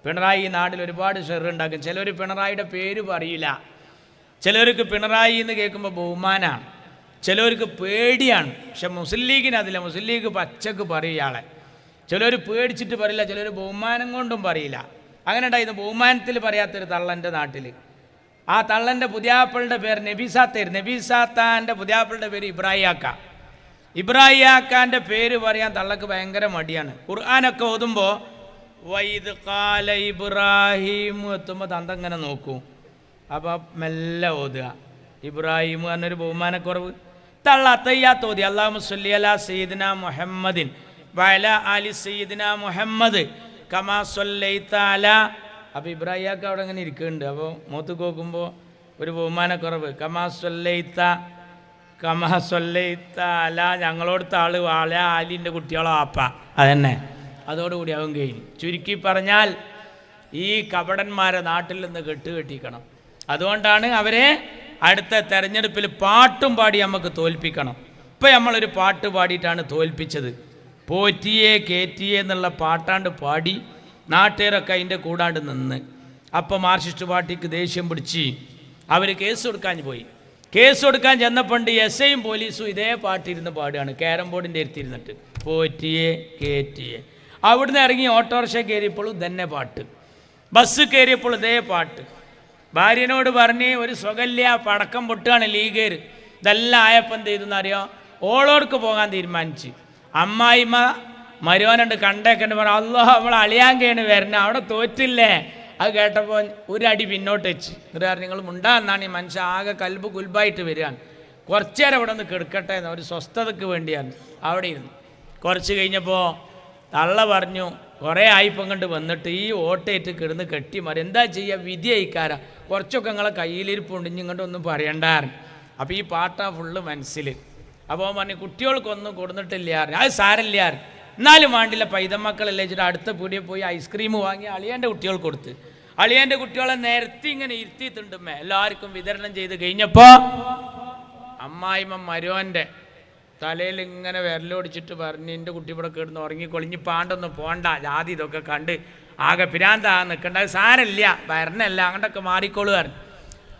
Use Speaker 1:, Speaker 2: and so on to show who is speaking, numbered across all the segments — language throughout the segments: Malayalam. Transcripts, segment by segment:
Speaker 1: പിണറായി ഈ നാട്ടിൽ ഒരുപാട് ഷെറുണ്ടാക്കും. ചിലർ പിണറായിയുടെ പേര് പറയില്ല. ചിലർക്ക് പിണറായി എന്ന് കേൾക്കുമ്പോൾ ബഹുമാനമാണ്, ചിലർക്ക് പേടിയാണ്. പക്ഷെ മുസ്ലിം ലീഗിന് അതില്ല. മുസ്ലിം ലീഗ് പച്ചക്ക് പറയും ഇയാളെ. ചിലർ പേടിച്ചിട്ട് പറയില്ല, ചിലർ ബഹുമാനം കൊണ്ടും പറയില്ല. അങ്ങനെ ഉണ്ടായിരുന്നു. ബഹുമാനത്തിൽ പറയാത്തൊരു തള്ളൻ്റെ നാട്ടിൽ. ആ തള്ളൻ്റെ പുതിയാപ്പിളുടെ പേര് നബീസാത്തായിരുന്നു. നബീസാത്താൻ്റെ പുതിയാപ്പിളുടെ പേര് ഇബ്രാഹിയാക്ക. ഇബ്രാഹിയാക്കാൻ്റെ പേര് പറയാൻ തള്ളക്ക് ഭയങ്കര മടിയാണ്. ഖുർആനൊക്കെ ഓതുമ്പോൾ വൈദ് ഖാല ഇബ്രാഹിം എത്തുമ്പോൾ തന്തങ്ങനെ നോക്കൂ. അപ്പോൾ മെല്ലെ ഓതുക. ഇബ്രാഹിം എന്നൊരു ബഹുമാനക്കുറവ്. തള്ള അത്തയ്യാത്ത് ഓതി അല്ലാഹുമ്മ സ്വല്ലി അലാ സയ്യിദിന മുഹമ്മദിൻ വഅലാ ആലി സയ്യിദിന മുഹമ്മദ് കമാ സ്വല്ലൈത അലാ. അപ്പോൾ ഇബ്രാഹിയാക്ക അവിടെ അങ്ങനെ ഇരിക്കുന്നുണ്ട്. അപ്പോൾ മൂത്ത് നോക്കുമ്പോൾ ഒരു ബഹുമാനക്കുറവ്. കമാ സ്വല്ലൈത അല, ഞങ്ങളോടുത്ത ആള് വാള ആലിൻ്റെ കുട്ടികളോ ആപ്പ, അതന്നെ. അതോടുകൂടി അവൻ കഴിഞ്ഞു. ചുരുക്കി പറഞ്ഞാൽ ഈ കപടന്മാരെ നാട്ടിൽ നിന്ന് കെട്ടിക്കണം. അതുകൊണ്ടാണ് അവരെ അടുത്ത തെരഞ്ഞെടുപ്പിൽ പാട്ടും പാടി നമുക്ക് തോൽപ്പിക്കണം. ഇപ്പം നമ്മളൊരു പാട്ട് പാടിയിട്ടാണ് തോൽപ്പിച്ചത്. പോറ്റിയെ കേറ്റിയെ എന്നുള്ള പാട്ടാണ്ട് പാടി നാട്ടുകാരൊക്കെ അതിൻ്റെ കൂടാണ്ട് നിന്ന്. അപ്പം മാർക്സിസ്റ്റ് പാർട്ടിക്ക് ദേഷ്യം പിടിച്ച് അവർ കേസ് കൊടുക്കാൻ പോയി. കേസ് കൊടുക്കാൻ ചെന്നപ്പോണ്ട് എസ് ഐയും പോലീസും ഇതേ പാട്ടിരുന്ന് പാടുകയാണ്. ക്യാരം ബോർഡിൻ്റെ അടുത്തിരുന്നിട്ട് പോറ്റിയെ കേറ്റിയെ. അവിടുന്ന് ഇറങ്ങി ഓട്ടോറിക്ഷ കയറിയപ്പോഴും തന്നെ പാട്ട്, ബസ് കയറിയപ്പോൾ ഇതേ പാട്ട്. ഭാര്യനോട് പറഞ്ഞ് ഒരു സുഖമില്ല, പടക്കം പൊട്ടുകയാണ് ലീഗേർ. ഇതെല്ലാം ആയപ്പം എന്ത് ചെയ്തെന്നറിയോ, ഓളോർക്ക് പോകാൻ തീരുമാനിച്ച്. അമ്മായിമ്മ മരുവാനുണ്ട് കണ്ടേക്കണ്ട് പറഞ്ഞു, അല്ലാഹ് നമ്മൾ അളിയാങ്കയാണ് വരുന്നത്, അവിടെ തോറ്റില്ലേ. അത് കേട്ടപ്പോൾ ഒരടി പിന്നോട്ട് വെച്ച്. എന്നിട്ട് പറഞ്ഞു നിങ്ങൾ മുണ്ടാന്നാണ് ഈ മനുഷ്യൻ ആകെ കൽബ് കുൽബായിട്ട് വരികയാണ്, കുറച്ചു നേരം ഇവിടെ നിന്ന് കിടക്കട്ടെ എന്ന്, ഒരു സ്വസ്ഥതയ്ക്ക് വേണ്ടിയാണ്. അവിടെ ഇരുന്നു. കുറച്ച് കഴിഞ്ഞപ്പോൾ തള്ള പറഞ്ഞു, കുറേ ആയിപ്പം കണ്ട് വന്നിട്ട് ഈ ഓട്ടയിട്ട് കിടന്ന് കെട്ടി മാറി, എന്താ ചെയ്യുക, വിധി അയക്കാരാ, കുറച്ചൊക്കെ നിങ്ങളെ കയ്യിലിരിപ്പുണ്ട്, ഇങ്ങോട്ട് ഒന്നും പറയണ്ടായിരുന്നു. അപ്പോൾ ഈ പാട്ടാ ഫുള്ള് മനസ്സിൽ. അപ്പോൾ പറഞ്ഞു കുട്ടികൾക്കൊന്നും കൊടുത്തിട്ടില്ല, അത് സാരമില്ല, എന്നാലും വേണ്ടില്ല, പൈതമക്കളല്ലേ വെച്ചിട്ട് അടുത്ത പീടിയെ പോയി ഐസ്ക്രീം വാങ്ങി അളിയൻ്റെ കുട്ടികൾക്ക് കൊടുത്ത്. അളിയൻ്റെ കുട്ടികളെ നേരത്തെ ഇങ്ങനെ ഇരുത്തിയിട്ടുണ്ടുമ്മേ എല്ലാവർക്കും വിതരണം ചെയ്ത് കഴിഞ്ഞപ്പോൾ അമ്മായിമ്മ മരുവൻ്റെ തലയിൽ ഇങ്ങനെ വിരലോടിച്ചിട്ട് പറഞ്ഞ് എൻ്റെ കുട്ടി ഇവിടെ കിടന്ന് ഉറങ്ങിക്കൊളിഞ്ഞ് പാണ്ടൊന്നും പോണ്ട, ജാതി ഇതൊക്കെ കണ്ട് ആകെ പിരാന്താ നിൽക്കേണ്ട, അത് സാരമില്ല, വരണല്ല, അങ്ങോട്ടൊക്കെ മാറിക്കോളുമായിരുന്നു.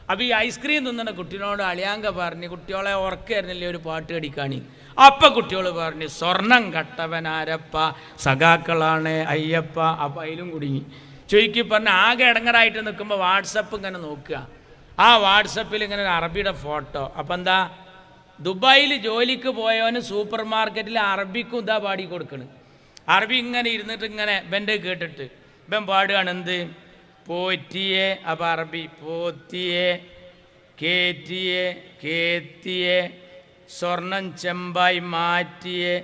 Speaker 1: അപ്പോൾ ഈ ഐസ്ക്രീം തിന്നുന്ന കുട്ടീനോട് അളിയാങ്ക പറഞ്ഞ് കുട്ടികളെ ഉറക്കായിരുന്നില്ലേ ഒരു പാട്ട് കടിക്കാണി. അപ്പം കുട്ടികൾ പറഞ്ഞ് സ്വർണം കട്ടവനാരപ്പ സഖാക്കളാണ് അയ്യപ്പ. അപ്പം അതിലും കുടുങ്ങി. ചുരുക്കി പറഞ്ഞ് ആകെ ഇടങ്ങറായിട്ട് നിൽക്കുമ്പോൾ വാട്സപ്പ് ഇങ്ങനെ നോക്കുക. ആ വാട്സപ്പിൽ ഇങ്ങനെ ഒരു അറബിയുടെ ഫോട്ടോ. അപ്പം എന്താ, ദുബായിൽ ജോലിക്ക് പോയവന് സൂപ്പർ മാർക്കറ്റിൽ അറബിക്കും ഇതാ പാടി കൊടുക്കണ്. അറബി ഇങ്ങനെ ഇരുന്നിട്ട് ഇങ്ങനെ ഇവൻ്റെ കേട്ടിട്ട് ഇവൻ പാടുകയാണ് എന്ത്, പോറ്റിയെ. അപ്പം അറബി പോത്തിയെ കേറ്റിയെ കേത്തിയെ സ്വർണം ചെമ്പായി മാറ്റിയെ.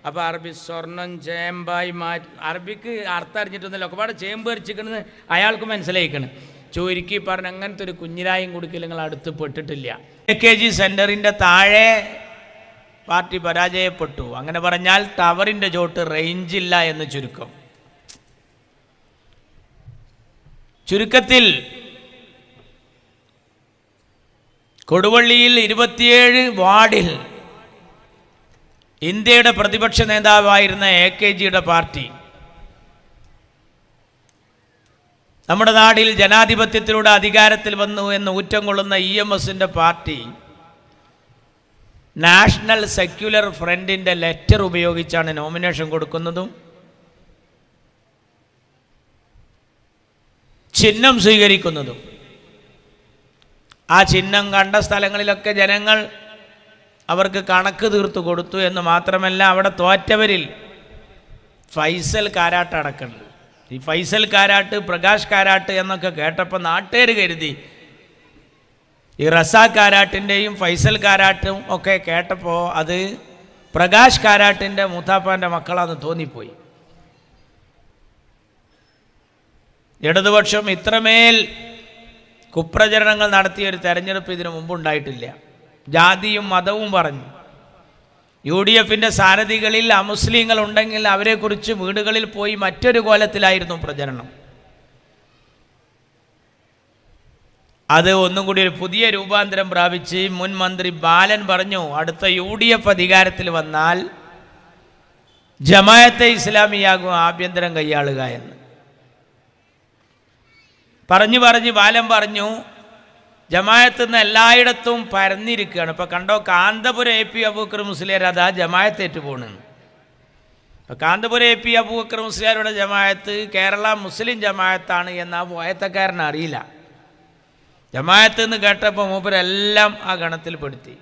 Speaker 1: അപ്പോൾ അറബി സ്വർണം ചേമ്പായി മാറ്റി. അറബിക്ക് അർത്ഥം അറിഞ്ഞിട്ടൊന്നുമില്ല, ഒരുപാട് ചേമ്പ് അരിച്ചിക്കണെന്ന് അയാൾക്ക് മനസ്സിലായിക്കണം. ചുരുക്കി പറഞ്ഞ് അങ്ങനത്തെ ഒരു കുഞ്ഞിരായും കൊടുക്കൽ നിങ്ങൾ അടുത്ത് പെട്ടിട്ടില്ല. AKG സെൻറ്ററിൻ്റെ താഴെ പാർട്ടി പരാജയപ്പെട്ടു. അങ്ങനെ പറഞ്ഞാൽ ടവറിൻ്റെ ചോട്ട് റേഞ്ചില്ല എന്ന് ചുരുക്കം. ചുരുക്കത്തിൽ കൊടുവള്ളിയിൽ 27 വാർഡിൽ ഇന്ത്യയുടെ പ്രതിപക്ഷ നേതാവായിരുന്ന AKGയുടെ പാർട്ടി നമ്മുടെ നാട്ടിൽ ജനാധിപത്യത്തിലൂടെ അധികാരത്തിൽ വന്നു എന്ന് ഊറ്റം കൊള്ളുന്ന EMSൻ്റെ പാർട്ടി നാഷണൽ സെക്യുലർ ഫ്രണ്ടിൻ്റെ ലെറ്റർ ഉപയോഗിച്ചാണ് നോമിനേഷൻ കൊടുക്കുന്നതും ചിഹ്നം സ്വീകരിക്കുന്നതും. ആ ചിഹ്നം കണ്ട സ്ഥലങ്ങളിലൊക്കെ ജനങ്ങൾ അവർക്ക് കണക്ക് തീർത്തു കൊടുത്തു എന്ന് മാത്രമല്ല, അവിടെ തോറ്റവരിൽ ഫൈസൽ കാരാട്ട് അടക്കമുണ്ട്. ഈ ഫൈസൽ കാരാട്ട്, പ്രകാശ് കാരാട്ട് എന്നൊക്കെ കേട്ടപ്പോൾ നാട്ടുകാർ കരുതി ഈ റസാഖ് കാരാട്ടിൻ്റെയും ഫൈസൽ കാരാട്ടും ഒക്കെ കേട്ടപ്പോൾ അത് പ്രകാശ് കാരാട്ടിൻ്റെ മൂത്താപ്പാൻ്റെ മക്കളാണെന്ന് തോന്നിപ്പോയി. ഇടതുപക്ഷം ഇത്രമേൽ കുപ്രചരണങ്ങൾ നടത്തിയൊരു തെരഞ്ഞെടുപ്പ് ഇതിനു മുമ്പുണ്ടായിട്ടില്ല. ജാതിയും മതവും പറഞ്ഞു. UDFൻ്റെ സാരഥികളിൽ അമുസ്ലിങ്ങൾ ഉണ്ടെങ്കിൽ അവരെക്കുറിച്ച് വീടുകളിൽ പോയി മറ്റൊരു കോലത്തിലായിരുന്നു പ്രചരണം. അത് ഒന്നും കൂടി ഒരു പുതിയ രൂപാന്തരം പ്രാപിച്ച് മുൻ മന്ത്രി ബാലൻ പറഞ്ഞു, അടുത്ത UDF അധികാരത്തിൽ വന്നാൽ ജമാഅത്തെ ഇസ്ലാമിയാകും ആഭ്യന്തരം കൈയാളുക എന്ന്. പറഞ്ഞ് ബാലൻ പറഞ്ഞു, ജമാഅത്ത് നിന്ന് എല്ലായിടത്തും പരന്നിരിക്കുകയാണ്. ഇപ്പോൾ കണ്ടോ, കാന്തപുരം AP അബൂബക്കർ മുസ്ലിയാർ അതാ ജമാഅത്തേറ്റ് പോകണമെന്ന്. ഇപ്പോൾ കാന്തപുരം AP അബൂബക്കർ മുസ്ലിയാരുടെ ജമാഅത്ത് കേരള മുസ്ലിം ജമാഅത്താണ് എന്ന് ആ പോയത്തക്കാരൻ അറിയില്ല. ജമാഅത്ത് എന്ന് കേട്ടപ്പോൾ മൂപ്പരെല്ലാം ആ ഗണത്തിൽ പെടുത്തി.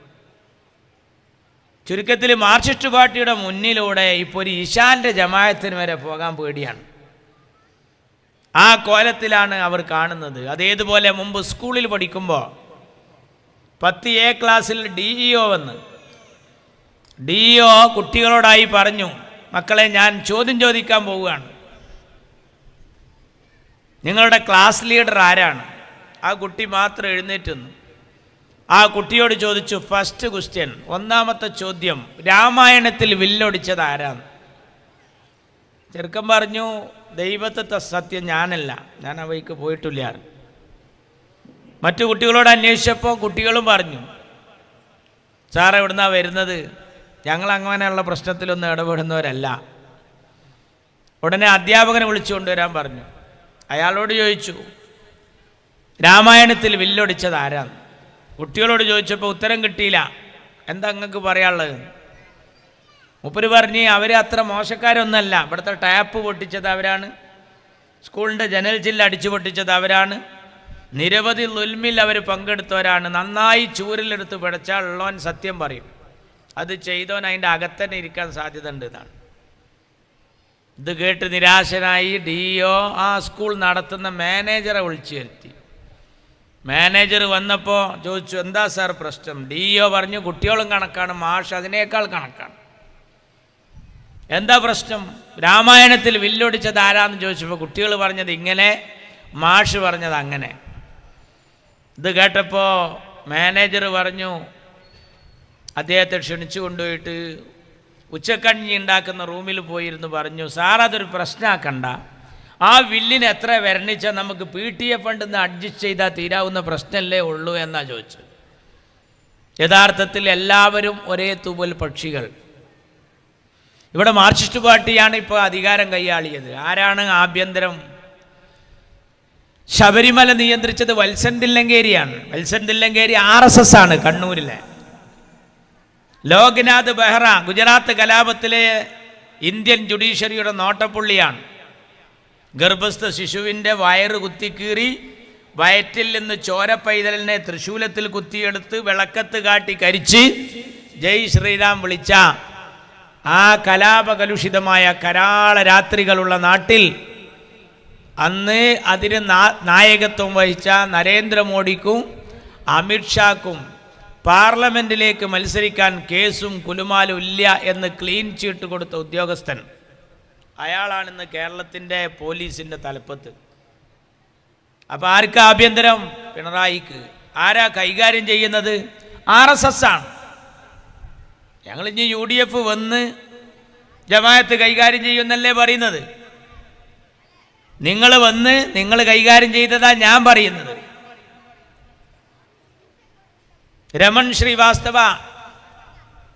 Speaker 1: ചുരുക്കത്തിൽ മാർക്സിസ്റ്റ് പാർട്ടിയുടെ മുന്നിലൂടെ ഇപ്പോൾ ഒരു ഇശാൻ്റെ ജമാഅത്തിന് വരെ പോകാൻ പേടിയാണ്. ആ കോലത്തിലാണ് അവർ കാണുന്നത്. അതേതുപോലെ മുമ്പ് സ്കൂളിൽ പഠിക്കുമ്പോൾ 10A ക്ലാസ്സിൽ DEO വന്ന് DEO കുട്ടികളോടായി പറഞ്ഞു, മക്കളെ ഞാൻ ചോദ്യം ചോദിക്കാൻ പോവുകയാണ്, നിങ്ങളുടെ ക്ലാസ് ലീഡർ ആരാണ്? ആ കുട്ടി മാത്രം എഴുന്നേറ്റ് നിന്നു. ആ കുട്ടിയോട് ചോദിച്ചു, ഫസ്റ്റ് ക്വസ്റ്റ്യൻ, ഒന്നാമത്തെ ചോദ്യം, രാമായണത്തിൽ വില്ലൊടിച്ചത് ആരാണ്? ചെറുക്കൻ പറഞ്ഞു, ദൈവത്തെ സത്യം ഞാനല്ല, ഞാൻ ആ വഴിക്ക് പോയിട്ടില്ല. മറ്റു കുട്ടികളോട് അന്വേഷിച്ചപ്പോൾ കുട്ടികളും പറഞ്ഞു, സാർ എവിടുന്നാണ് വരുന്നത്, ഞങ്ങൾ അങ്ങനെയുള്ള പ്രശ്നത്തിലൊന്നും ഇടപെടുന്നവരല്ല. ഉടനെ അധ്യാപകനെ വിളിച്ചു കൊണ്ടുവരാൻ പറഞ്ഞു. അയാളോട് ചോദിച്ചു, രാമായണത്തിൽ വില്ലൊടിച്ചത് ആരാണ്? കുട്ടികളോട് ചോദിച്ചപ്പോൾ ഉത്തരം കിട്ടിയില്ല. എന്താ നിങ്ങൾക്ക് പറയാനുള്ളത്? മൂപ്പര് പറഞ്ഞ്, അവർ അത്ര മോശക്കാരൊന്നല്ല, ഇവിടുത്തെ ടാപ്പ് പൊട്ടിച്ചത് അവരാണ്, സ്കൂളിൻ്റെ ജനൽ ചില്ല് അടിച്ചു പൊട്ടിച്ചത് അവരാണ്, നിരവധി ലുൽമിൽ അവർ പങ്കെടുത്തവരാണ്, നന്നായി ചൂരിലെടുത്ത് പിടച്ചാൽ ഉള്ളവൻ സത്യം പറയും, അത് ചെയ്തവൻ അതിൻ്റെ അകത്തന്നെ ഇരിക്കാൻ സാധ്യത ഉണ്ട് എന്നാണ്. ഇത് കേട്ട് നിരാശനായി DEO ആ സ്കൂൾ നടത്തുന്ന മാനേജറെ വിളിച്ചു വരുത്തി. മാനേജർ വന്നപ്പോൾ ചോദിച്ചു, എന്താ സാർ പ്രശ്നം? DEO പറഞ്ഞു, കുട്ടികളും കണക്കാണ്, മാഷ് അതിനേക്കാൾ കണക്കാണ്. എന്താ പ്രശ്നം? രാമായണത്തിൽ വില്ലൊടിച്ചത് ആരാന്ന് ചോദിച്ചപ്പോൾ കുട്ടികൾ പറഞ്ഞത് ഇങ്ങനെ, മാഷ് പറഞ്ഞത് അങ്ങനെ. ഇത് കേട്ടപ്പോൾ മാനേജർ പറഞ്ഞു, അദ്ദേഹത്തെ ക്ഷണിച്ചു കൊണ്ടുപോയിട്ട് ഉച്ചക്കഞ്ഞി ഉണ്ടാക്കുന്ന റൂമിൽ പോയിരുന്നു പറഞ്ഞു, സാർ അതൊരു പ്രശ്നമാക്കണ്ട, ആ വില്ലിന് എത്ര വരണിച്ചാൽ നമുക്ക് PTA ഫണ്ടിൽ നിന്ന് അഡ്ജസ്റ്റ് ചെയ്താൽ തീരാവുന്ന പ്രശ്നമല്ലേ ഉള്ളൂ എന്നാ ചോദിച്ചു. യഥാർത്ഥത്തിൽ എല്ലാവരും ഒരേ തൂവൽ പക്ഷികൾ. ഇവിടെ മാർക്സിസ്റ്റ് പാർട്ടിയാണ് ഇപ്പോൾ അധികാരം കൈയാളിയത്. ആരാണ് ആഭ്യന്തരം? ശബരിമല നിയന്ത്രിച്ചത് വത്സൻ തില്ലങ്കേരിയാണ്. വത്സൻ തില്ലങ്കേരി RSS ആണ് കണ്ണൂരിലെ. ലോക്നാഥ് ബെഹ്റ ഗുജറാത്ത് കലാപത്തിലെ ഇന്ത്യൻ ജുഡീഷ്യറിയുടെ നോട്ടപ്പുള്ളിയാണ്. ഗർഭസ്ഥ ശിശുവിൻ്റെ വയറ് കുത്തിക്കീറി വയറ്റിൽ നിന്ന് ചോര പൈതലിനെ തൃശൂലത്തിൽ കുത്തിയെടുത്ത് വിളക്കത്ത് കാട്ടി കരിച്ച് ജയ് ശ്രീരാം വിളിച്ച ആ കലാപകലുഷിതമായ കരാള രാത്രികളുള്ള നാട്ടിൽ അന്ന് അതിന് നായകത്വം വഹിച്ച നരേന്ദ്രമോദിക്കും അമിത്ഷാക്കും പാർലമെൻറ്റിലേക്ക് മത്സരിക്കാൻ കേസും കുലുമാലും ഇല്ല എന്ന് ക്ലീൻ ചീട്ട് കൊടുത്ത ഉദ്യോഗസ്ഥൻ, അയാളാണിന്ന് കേരളത്തിൻ്റെ പോലീസിൻ്റെ തലപ്പത്ത്. അപ്പോൾ ആർക്കാ ആഭ്യന്തരം? പിണറായിക്ക്. ആരാ കൈകാര്യം ചെയ്യുന്നത്? RSS ആണ്. ഞങ്ങളിഞ്ഞ് UDF വന്ന് ജമാഅത്ത് കൈകാര്യം ചെയ്യുമെന്നല്ലേ പറയുന്നത്. നിങ്ങൾ വന്ന് നിങ്ങൾ കൈകാര്യം ചെയ്തതാ ഞാൻ പറയുന്നത്. രമൺ ശ്രീവാസ്തവ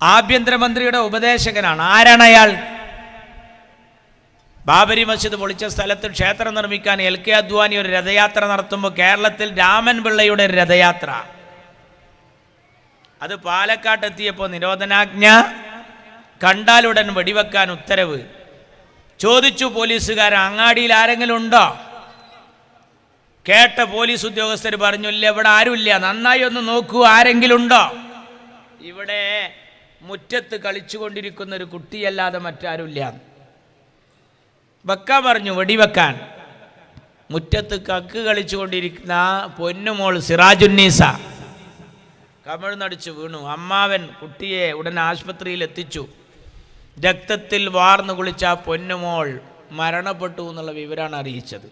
Speaker 1: ആഭ്യന്തരമന്ത്രിയുടെ ഉപദേശകനാണ്. ആരാണ് അയാൾ? ബാബരി മസ്ജിദ് പൊളിച്ച സ്ഥലത്ത് ക്ഷേത്രം നിർമ്മിക്കാൻ LK അദ്വാനി ഒരു രഥയാത്ര നടത്തുമ്പോൾ കേരളത്തിൽ രാമൻ പിള്ളയുടെ ഒരു രഥയാത്ര, അത് പാലക്കാട്ടെത്തിയപ്പോൾ നിരോധനാജ്ഞ, കണ്ടാലുടൻ വെടിവെക്കാൻ ഉത്തരവ്. ചോദിച്ചു പോലീസുകാരൻ, അങ്ങാടിയിൽ ആരെങ്കിലും ഉണ്ടോ? കേട്ട പോലീസ് ഉദ്യോഗസ്ഥർ പറഞ്ഞു, ഇല്ല, ഇവിടെ ആരുമില്ല, നന്നായി ഒന്ന് നോക്കൂ, ആരെങ്കിലും ഉണ്ടോ? ഇവിടെ മുറ്റത്ത് കളിച്ചുകൊണ്ടിരിക്കുന്ന ഒരു കുട്ടിയല്ലാതെ മറ്റാരുമില്ല. വെക്കാൻ പറഞ്ഞു, വെടിവെക്കാൻ. മുറ്റത്ത് കക്ക് കളിച്ചുകൊണ്ടിരിക്കുന്ന പൊന്നുമോൾ സിറാജുന്നീസ കമിഴ്ന്നടിച്ചു വീണു. അമ്മാവൻ കുട്ടിയെ ഉടൻ ആശുപത്രിയിൽ എത്തിച്ചു. രക്തത്തിൽ വാർന്നു കുളിച്ച പൊന്നുമോൾ മരണപ്പെട്ടു എന്നുള്ള വിവരമാണ് അറിയിച്ചത്.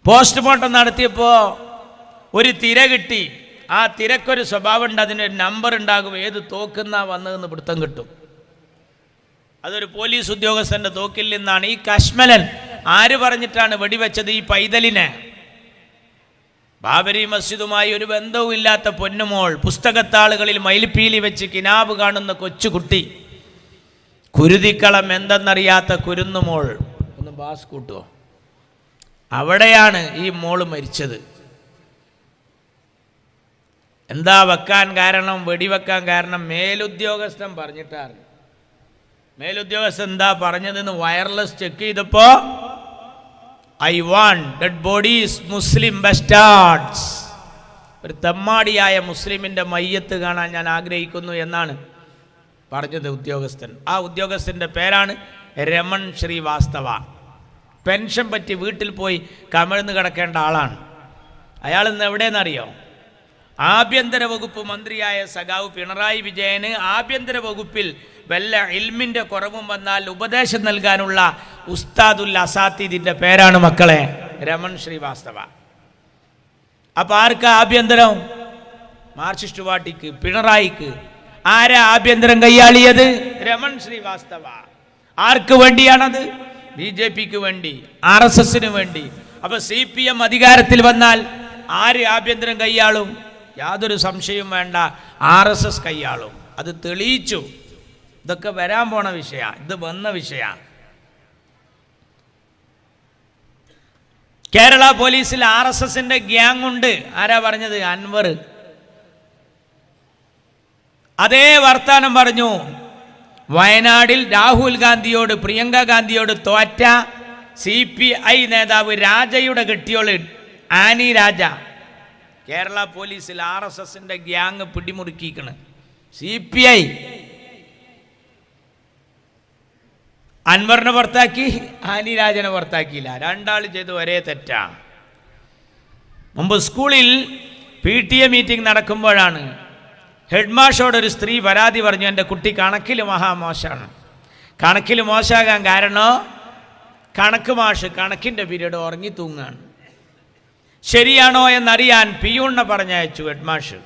Speaker 1: പോസ്റ്റ്മോർട്ടം നടത്തിയപ്പോൾ ഒരു തിര കിട്ടി. ആ തിരക്കൊരു സ്വഭാവമുണ്ട്, അതിനൊരു നമ്പർ ഉണ്ടാകും, ഏത് തോക്കുന്ന വന്നതെന്ന് പിടുത്തം കിട്ടും. അതൊരു പോലീസ് ഉദ്യോഗസ്ഥൻ്റെ തോക്കിൽ നിന്നാണ്. ഈ കശ്മലൻ ആര് പറഞ്ഞിട്ടാണ് വെടിവെച്ചത്? ഈ പൈതലിനെ. ബാബരി മസ്ജിദുമായി ഒരു ബന്ധവും ഇല്ലാത്ത പൊന്നുമോൾ, പുസ്തകത്താളുകളിൽ മയിൽപ്പീലി വെച്ച് കിനാബ് കാണുന്ന കൊച്ചുകുട്ടി, കുരുതിക്കളം എന്തെന്നറിയാത്ത കുരുന്നുമോൾ. ഒന്ന് ബാസ് കൂട്ടുമോ? അവിടെയാണ് ഈ മോള് മരിച്ചത്. എന്താ വെക്കാൻ കാരണം, വെടിവെക്കാൻ കാരണം മേലുദ്യോഗസ്ഥൻ പറഞ്ഞിട്ടാണ്. മേലുദ്യോഗസ്ഥൻ എന്താ പറഞ്ഞതെന്ന് വയർലെസ് ചെക്ക് ചെയ്തപ്പോൾ ഐ വാണ്ട് ഡെഡ് ബോഡീസ് മുസ്ലിം ബസ്റ്റാർഡ്സ്, ഒരു തെമ്മാടിയായ മുസ്ലിമിൻ്റെ മയ്യത്ത് കാണാൻ ഞാൻ ആഗ്രഹിക്കുന്നു എന്നാണ് പറഞ്ഞത് ഉദ്യോഗസ്ഥൻ. ആ ഉദ്യോഗസ്ഥൻ്റെ പേരാണ് രമൺ ശ്രീവാസ്തവ. പെൻഷൻ പറ്റി വീട്ടിൽ പോയി കമിഴ്ന്ന് കിടക്കേണ്ട ആളാണ്. അയാൾ ഇന്ന് എവിടെയെന്നറിയോ? ആഭ്യന്തര വകുപ്പ് മന്ത്രിയായ സഖാവ് പിണറായി വിജയന് ആഭ്യന്തര വകുപ്പിൽ വല്ല ഇൽമിൻ്റെ കുറവും വന്നാൽ ഉപദേശം നൽകാനുള്ള ഉസ്താദുൽ അസാത്തിദിൻ്റെ പേരാണ് മക്കളെ രമൺ ശ്രീവാസ്തവ. അപ്പോൾ ആർക്കാ ആഭ്യന്തരം? മാർക്സിസ്റ്റ് പാർട്ടിക്ക്, പിണറായിക്ക്. ആരാ ആഭ്യന്തരം കൈയാളിയത്? രമൺ ശ്രീവാസ്തവ. ആർക്ക് വേണ്ടിയാണത്? BJPക്ക് വേണ്ടി, RSSന് വേണ്ടി. അപ്പോൾ CPM അധികാരത്തിൽ വന്നാൽ ആര് ആഭ്യന്തരം കൈയാളും? യാതൊരു സംശയവും വേണ്ട, RSS കൈയാളും. അത് തെളിയിച്ചു. ഇതൊക്കെ വരാൻ പോണ വിഷയമാണ്, ഇത് വന്ന വിഷയമാണ്. കേരള പോലീസിൽ RSSന്റെ ഗ്യാങ് ഉണ്ട്. ആരാ പറഞ്ഞത്? അൻവർ. അതേ വർത്താനം പറഞ്ഞു. വയനാടിൽ രാഹുൽ ഗാന്ധിയോട്, പ്രിയങ്ക ഗാന്ധിയോട് തോറ്റ CPI നേതാവ് രാജയുടെ കെട്ടിയോള് ആനി രാജ കേരള പോലീസിൽ RSSന്റെ ഗ്യാങ് പിടിമുറുക്കിക്കണ്. CPI അൻവറിനെ പുറത്താക്കി, ആനി രാജനെ പുറത്താക്കിയില്ല. രണ്ടാൾ ചെയ്ത് ഒരേ തെറ്റാ. മുമ്പ് സ്കൂളിൽ PTA മീറ്റിംഗ് നടക്കുമ്പോഴാണ് ഹെഡ് മാഷോട് ഒരു സ്ത്രീ പരാതി പറഞ്ഞു, എൻ്റെ കുട്ടി കണക്കിൽ മഹാമോശമാണ്. കണക്കിൽ മോശമാകാൻ കാരണം കണക്ക് മാഷ് കണക്കിൻ്റെ പീരീഡ് ഉറങ്ങി തൂങ്ങാണ്. ശരിയാണോ എന്നറിയാൻ പിയൂണിനെ പറഞ്ഞയച്ചു ഹെഡ് മാഷ്.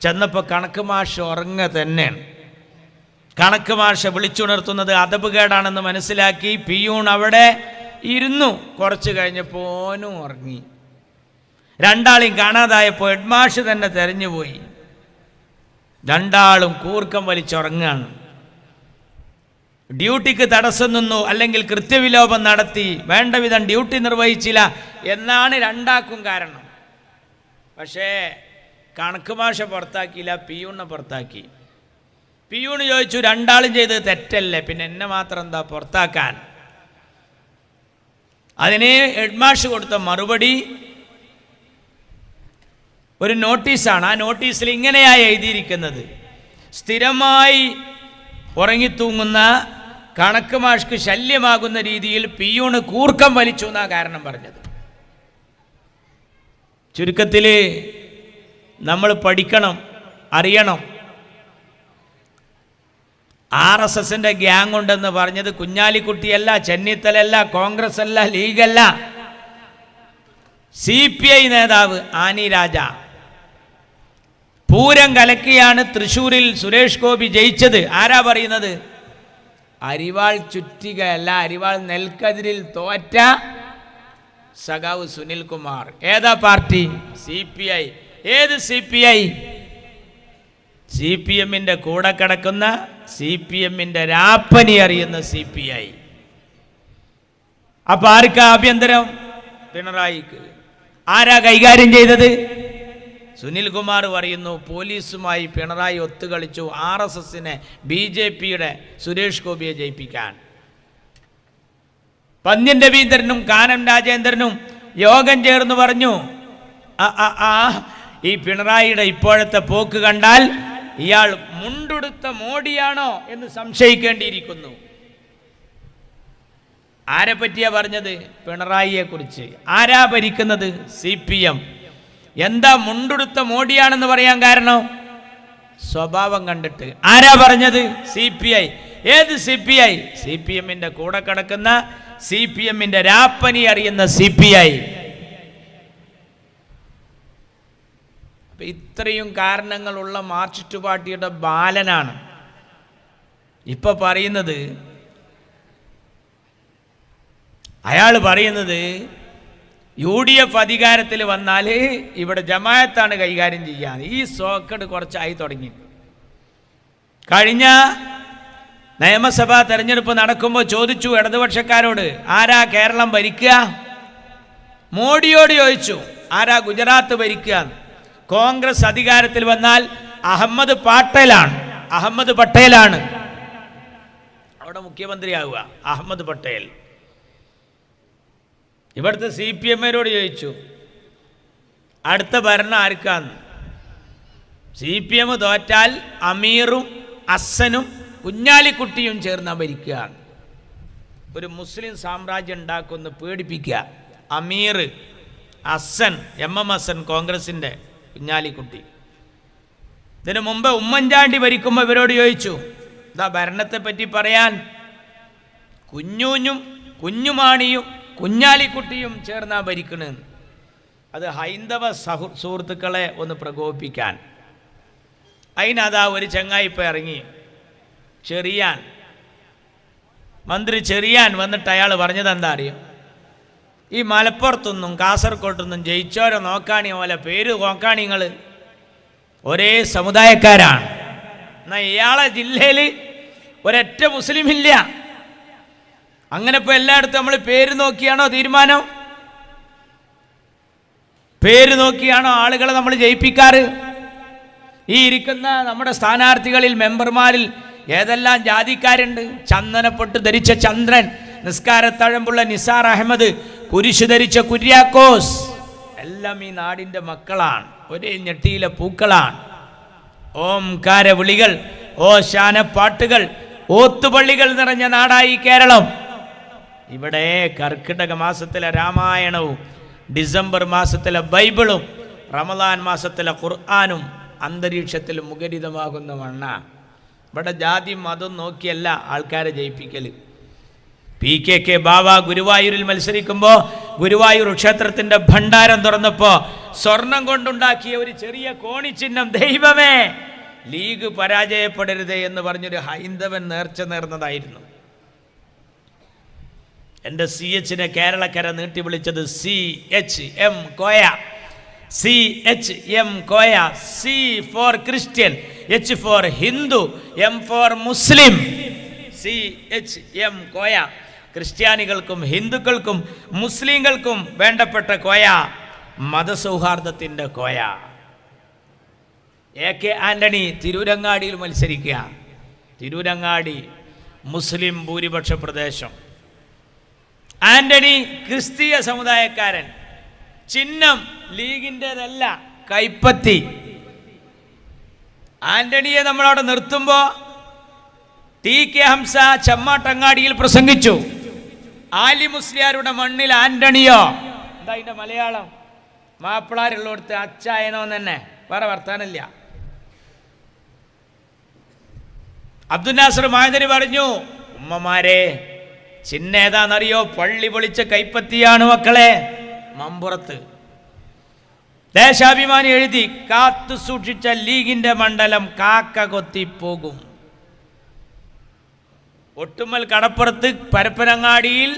Speaker 1: ചെന്നപ്പോൾ കണക്ക് മാഷ് ഉറങ്ങ തന്നെയാണ്. കണക്ക് മാഷ് വിളിച്ചുണർത്തുന്നത് അദബ് കേടാണെന്ന് മനസ്സിലാക്കി പിയൂൺ അവിടെ ഇരുന്നു. കുറച്ച് കഴിഞ്ഞപ്പോൾ ഓനും ഉറങ്ങി. രണ്ടാളെയും കാണാതായപ്പോൾ ഹെഡ് മാഷ് തന്നെ തെരഞ്ഞുപോയി. രണ്ടാളും കൂർക്കം വലിച്ചുറങ്ങാണ്. ഡ്യൂട്ടിക്ക് തടസ്സം നിന്നു, അല്ലെങ്കിൽ കൃത്യവിലോപം നടത്തി, വേണ്ട വിധം ഡ്യൂട്ടി നിർവഹിച്ചില്ല എന്നാണ് രണ്ടാക്കും കാരണം. പക്ഷേ കണക്ക് മാഷ പുറത്താക്കിയില്ല, പിയൂണിനെ പുറത്താക്കി. പിയൂണ് ചോദിച്ചു, രണ്ടാളും ചെയ്തത് തെറ്റല്ലേ, പിന്നെ എന്നെ മാത്രം എന്താ പുറത്താക്കാൻ? അതിന് ഹെഡ്മാഷ് കൊടുത്ത മറുപടി ഒരു നോട്ടീസാണ്. ആ നോട്ടീസിൽ ഇങ്ങനെയായി എഴുതിയിരിക്കുന്നത്: സ്ഥിരമായി ഉറങ്ങിത്തൂങ്ങുന്ന കണക്ക് മാഷ്ക്ക് ശല്യമാകുന്ന രീതിയിൽ പിയൂണ് കൂർക്കം വലിച്ചു എന്നാണ് കാരണം പറഞ്ഞത്. ചുരുക്കത്തിൽ നമ്മൾ പഠിക്കണം, അറിയണം. RSSന്റെ ഗ്യാങ് ഉണ്ടെന്ന് പറഞ്ഞത് കുഞ്ഞാലിക്കുട്ടിയല്ല, ചെന്നിത്തലല്ല, കോൺഗ്രസ് അല്ല, ലീഗല്ല. CPI നേതാവ് ആനി രാജ. പൂരം കലക്കിയാണ് തൃശ്ശൂരിൽ സുരേഷ് ഗോപി ജയിച്ചത്. ആരാ പറയുന്നത്? അരിവാൾ ചുറ്റികയല്ല, അരിവാൾ നെൽക്കതിരിൽ തോറ്റ സഖാവ് സുനിൽ കുമാർ. ഏതാ പാർട്ടി? CPI. ഏത് CPI? CPMന്റെ കൂടെ കിടക്കുന്ന, CPMന്റെ രാപ്പനി അറിയുന്ന CPI. അപ്പൊ ആർക്കാ ആഭ്യന്തരം? പിണറായിക്ക്. ആരാ കൈകാര്യം ചെയ്തത്? സുനിൽ കുമാർ പറയുന്നു, പോലീസുമായി പിണറായി ഒത്തുകളിച്ചു RSSനെ BJPയുടെ സുരേഷ് ഗോപിയെ ജയിപ്പിക്കാൻ. പന്ന്യൻ രവീന്ദ്രനും കാനം രാജേന്ദ്രനും യോഗം ചേർന്ന് പറഞ്ഞു, ഈ പിണറായിയുടെ ഇപ്പോഴത്തെ പോക്ക് കണ്ടാൽ ഇയാൾ മുണ്ടുടുത്ത മോഡിയാണോ എന്ന് സംശയിക്കേണ്ടിയിരിക്കുന്നു. ആരെ പറ്റിയാ പറഞ്ഞത്? പിണറായിയെ കുറിച്ച്. ആരാ ഭരിക്കുന്നത്? CPM. എന്താ മുണ്ടുടുത്ത മോഡിയാണെന്ന് പറയാൻ കാരണം? സ്വഭാവം കണ്ടിട്ട്. ആരാ പറഞ്ഞത്? CPI. ഏത് CPI? CPMന്റെ കൂടെ കിടക്കുന്ന, CPMന്റെ രാപ്പനി അറിയുന്ന CPI. ഇത്രയും കാരണങ്ങളുള്ള മാർക്സിസ്റ്റ് പാർട്ടിയുടെ ബാലനാണ് ഇപ്പൊ പറയുന്നത്. അയാൾ പറയുന്നത് UDF അധികാരത്തിൽ വന്നാൽ ഇവിടെ ജമാഅത്താണ് കൈകാര്യം ചെയ്യാൻ. ഈ സോക്കട് കുറച്ചായി തുടങ്ങി. കഴിഞ്ഞ നിയമസഭാ തെരഞ്ഞെടുപ്പ് നടക്കുമ്പോൾ ചോദിച്ചു ഇടതുപക്ഷക്കാരോട്, ആരാ കേരളം ഭരിക്കുക? മോഡിയോട് ചോദിച്ചു, ആരാ ഗുജറാത്ത് ഭരിക്കുക? കോൺഗ്രസ് അധികാരത്തിൽ വന്നാൽ അഹമ്മദ് പട്ടേലാണ് അവിടെ മുഖ്യമന്ത്രിയാവുക. അഹമ്മദ് പട്ടേൽ. ഇവിടുത്തെ CPM-കാരോട് ചോദിച്ചു, അടുത്ത ഭരണം ആർക്കാന്ന്? CPM തോറ്റാൽ അമീറും അസനും കുഞ്ഞാലിക്കുട്ടിയും ചേർന്ന് ഭരിക്കുക. ഒരു മുസ്ലിം സാമ്രാജ്യം ഉണ്ടാക്കുമെന്ന് പേടിപ്പിക്കുക. അമീർ, അസൻ, MM ഹസൻ കോൺഗ്രസിൻ്റെ, കുഞ്ഞാലിക്കുട്ടി. ഇതിനു മുമ്പ് ഉമ്മൻചാണ്ടി ഭരിക്കുമ്പോൾ ഇവരോട് ചോദിച്ചു, ഇതാ ഭരണത്തെ പറ്റി പറയാൻ കുഞ്ഞുമാണിയും കുഞ്ഞാലിക്കുട്ടിയും ചേർന്നാ ഭരിക്കണമെന്ന്. അത് ഹൈന്ദവ സുഹൃത്തുക്കളെ ഒന്ന് പ്രകോപിപ്പിക്കാൻ. അതിനതാ ഒരു ചങ്ങായി ഇപ്പം ഇറങ്ങി, മന്ത്രി ചെറിയാൻ വന്നിട്ട് അയാൾ പറഞ്ഞത് എന്താ അറിയോ? ഈ മലപ്പുറത്തൊന്നും കാസർഗോട്ടൊന്നും ജയിച്ചോരെ നോക്കാണി പോലെ പേര് നോക്കാണി നിങ്ങൾ ഒരേ സമുദായക്കാരാണ്. എന്നാൽ ഇയാളെ ജില്ലയിൽ ഒരൊറ്റ മുസ്ലിം ഇല്ല. അങ്ങനെ ഇപ്പോൾ എല്ലായിടത്തും നമ്മൾ പേര് നോക്കിയാണോ തീരുമാനം? പേര് നോക്കിയാണോ ആളുകളെ നമ്മൾ ജയിപ്പിക്കാറ്? ഈ ഇരിക്കുന്ന നമ്മുടെ സ്ഥാനാർത്ഥികളിൽ, മെമ്പർമാരിൽ ഏതെല്ലാം ജാതിക്കാരുണ്ട്? ചന്ദനപ്പൊട്ട് ധരിച്ച ചന്ദ്രൻ, നിസ്കാരത്തഴമ്പുള്ള നിസാർ അഹമ്മദ്, കുരിശു ധരിച്ച കുര്യാക്കോസ്, എല്ലാം ഈ നാടിൻ്റെ മക്കളാണ്, ഒരേ ഞെട്ടിയിലെ പൂക്കളാണ്. ഓംകാര വിളികൾ, ഓശാനപ്പാട്ടുകൾ, ഓത്തുപള്ളികൾ നിറഞ്ഞ നാടായി കേരളം. ഇവിടെ കർക്കിടക മാസത്തിലെ രാമായണവും ഡിസംബർ മാസത്തിലെ ബൈബിളും റമദാൻ മാസത്തിലെ ഖുർആനും അന്തരീക്ഷത്തിൽ മുഖരിതമാകുന്ന മണ്ണ. ഇവിടെ ജാതി മതം നോക്കിയല്ല ആൾക്കാരെ ജയിപ്പിക്കൽ. PKK ബാവ ഗുരുവായൂരിൽ മത്സരിക്കുമ്പോൾ ഗുരുവായൂർ ക്ഷേത്രത്തിൻ്റെ ഭണ്ഡാരം തുറന്നപ്പോൾ സ്വർണം കൊണ്ടുണ്ടാക്കിയ ഒരു ചെറിയ കോണിച്ചിഹ്നം, ദൈവമേ ലീഗ് പരാജയപ്പെടരുതേ എന്ന് പറഞ്ഞൊരു ഹൈന്ദവൻ നേർച്ച നേർന്നതായിരുന്നു. എൻ്റെ CH-നെ കേരളക്കര നീട്ടി വിളിച്ചത് CHM Koya. CHM Koya. C for Christian, H for Hindu, M for Muslim. CHM Koya. ക്രിസ്ത്യാനികൾക്കും ഹിന്ദുക്കൾക്കും മുസ്ലിങ്ങൾക്കും വേണ്ടപ്പെട്ട കോയ, മതസൗഹാർദ്ദത്തിൻ്റെ കോയ. AK ആന്റണി തിരൂരങ്ങാടിയിൽ മത്സരിക്കുക. തിരൂരങ്ങാടി മുസ്ലിം ഭൂരിപക്ഷ പ്രദേശം. ആന്റണി ക്രിസ്തീയ സമുദായക്കാരൻ. ചിഹ്നം ലീഗിൻ്റെതല്ല, കൈപ്പത്തി. ആന്റണിയെ നമ്മളവിടെ നിർത്തുമ്പോൾ TK ഹംസ ചെമ്മാട്ടങ്ങാടിയിൽ പ്രസംഗിച്ചു. ആലി മുസ്ലിയാരുടെ മണ്ണിൽ ആന്റണിയോ? എന്താ അതിൻ്റെ മലയാളം? മാപ്പിളാരുള്ളടുത്ത് അച്ചായനോ തന്നെ, വേറെ വർത്താനമില്ല. അബ്ദുൽ നാസർ മഹദരി പറഞ്ഞു, ഉമ്മമാരെ ചിഹ്ന ഏതാണെന്നറിയോ? പള്ളി പൊളിച്ച കൈപ്പത്തിയാണ് മക്കളെ. മമ്പുറത്ത് ദേശാഭിമാനി എഴുതി, കാത്തു സൂക്ഷിച്ച ലീഗിന്റെ മണ്ഡലം കാക്ക കൊത്തിപ്പോകും. ഒട്ടുമൽ കടപ്പുറത്ത് പരപ്പനങ്ങാടിയിൽ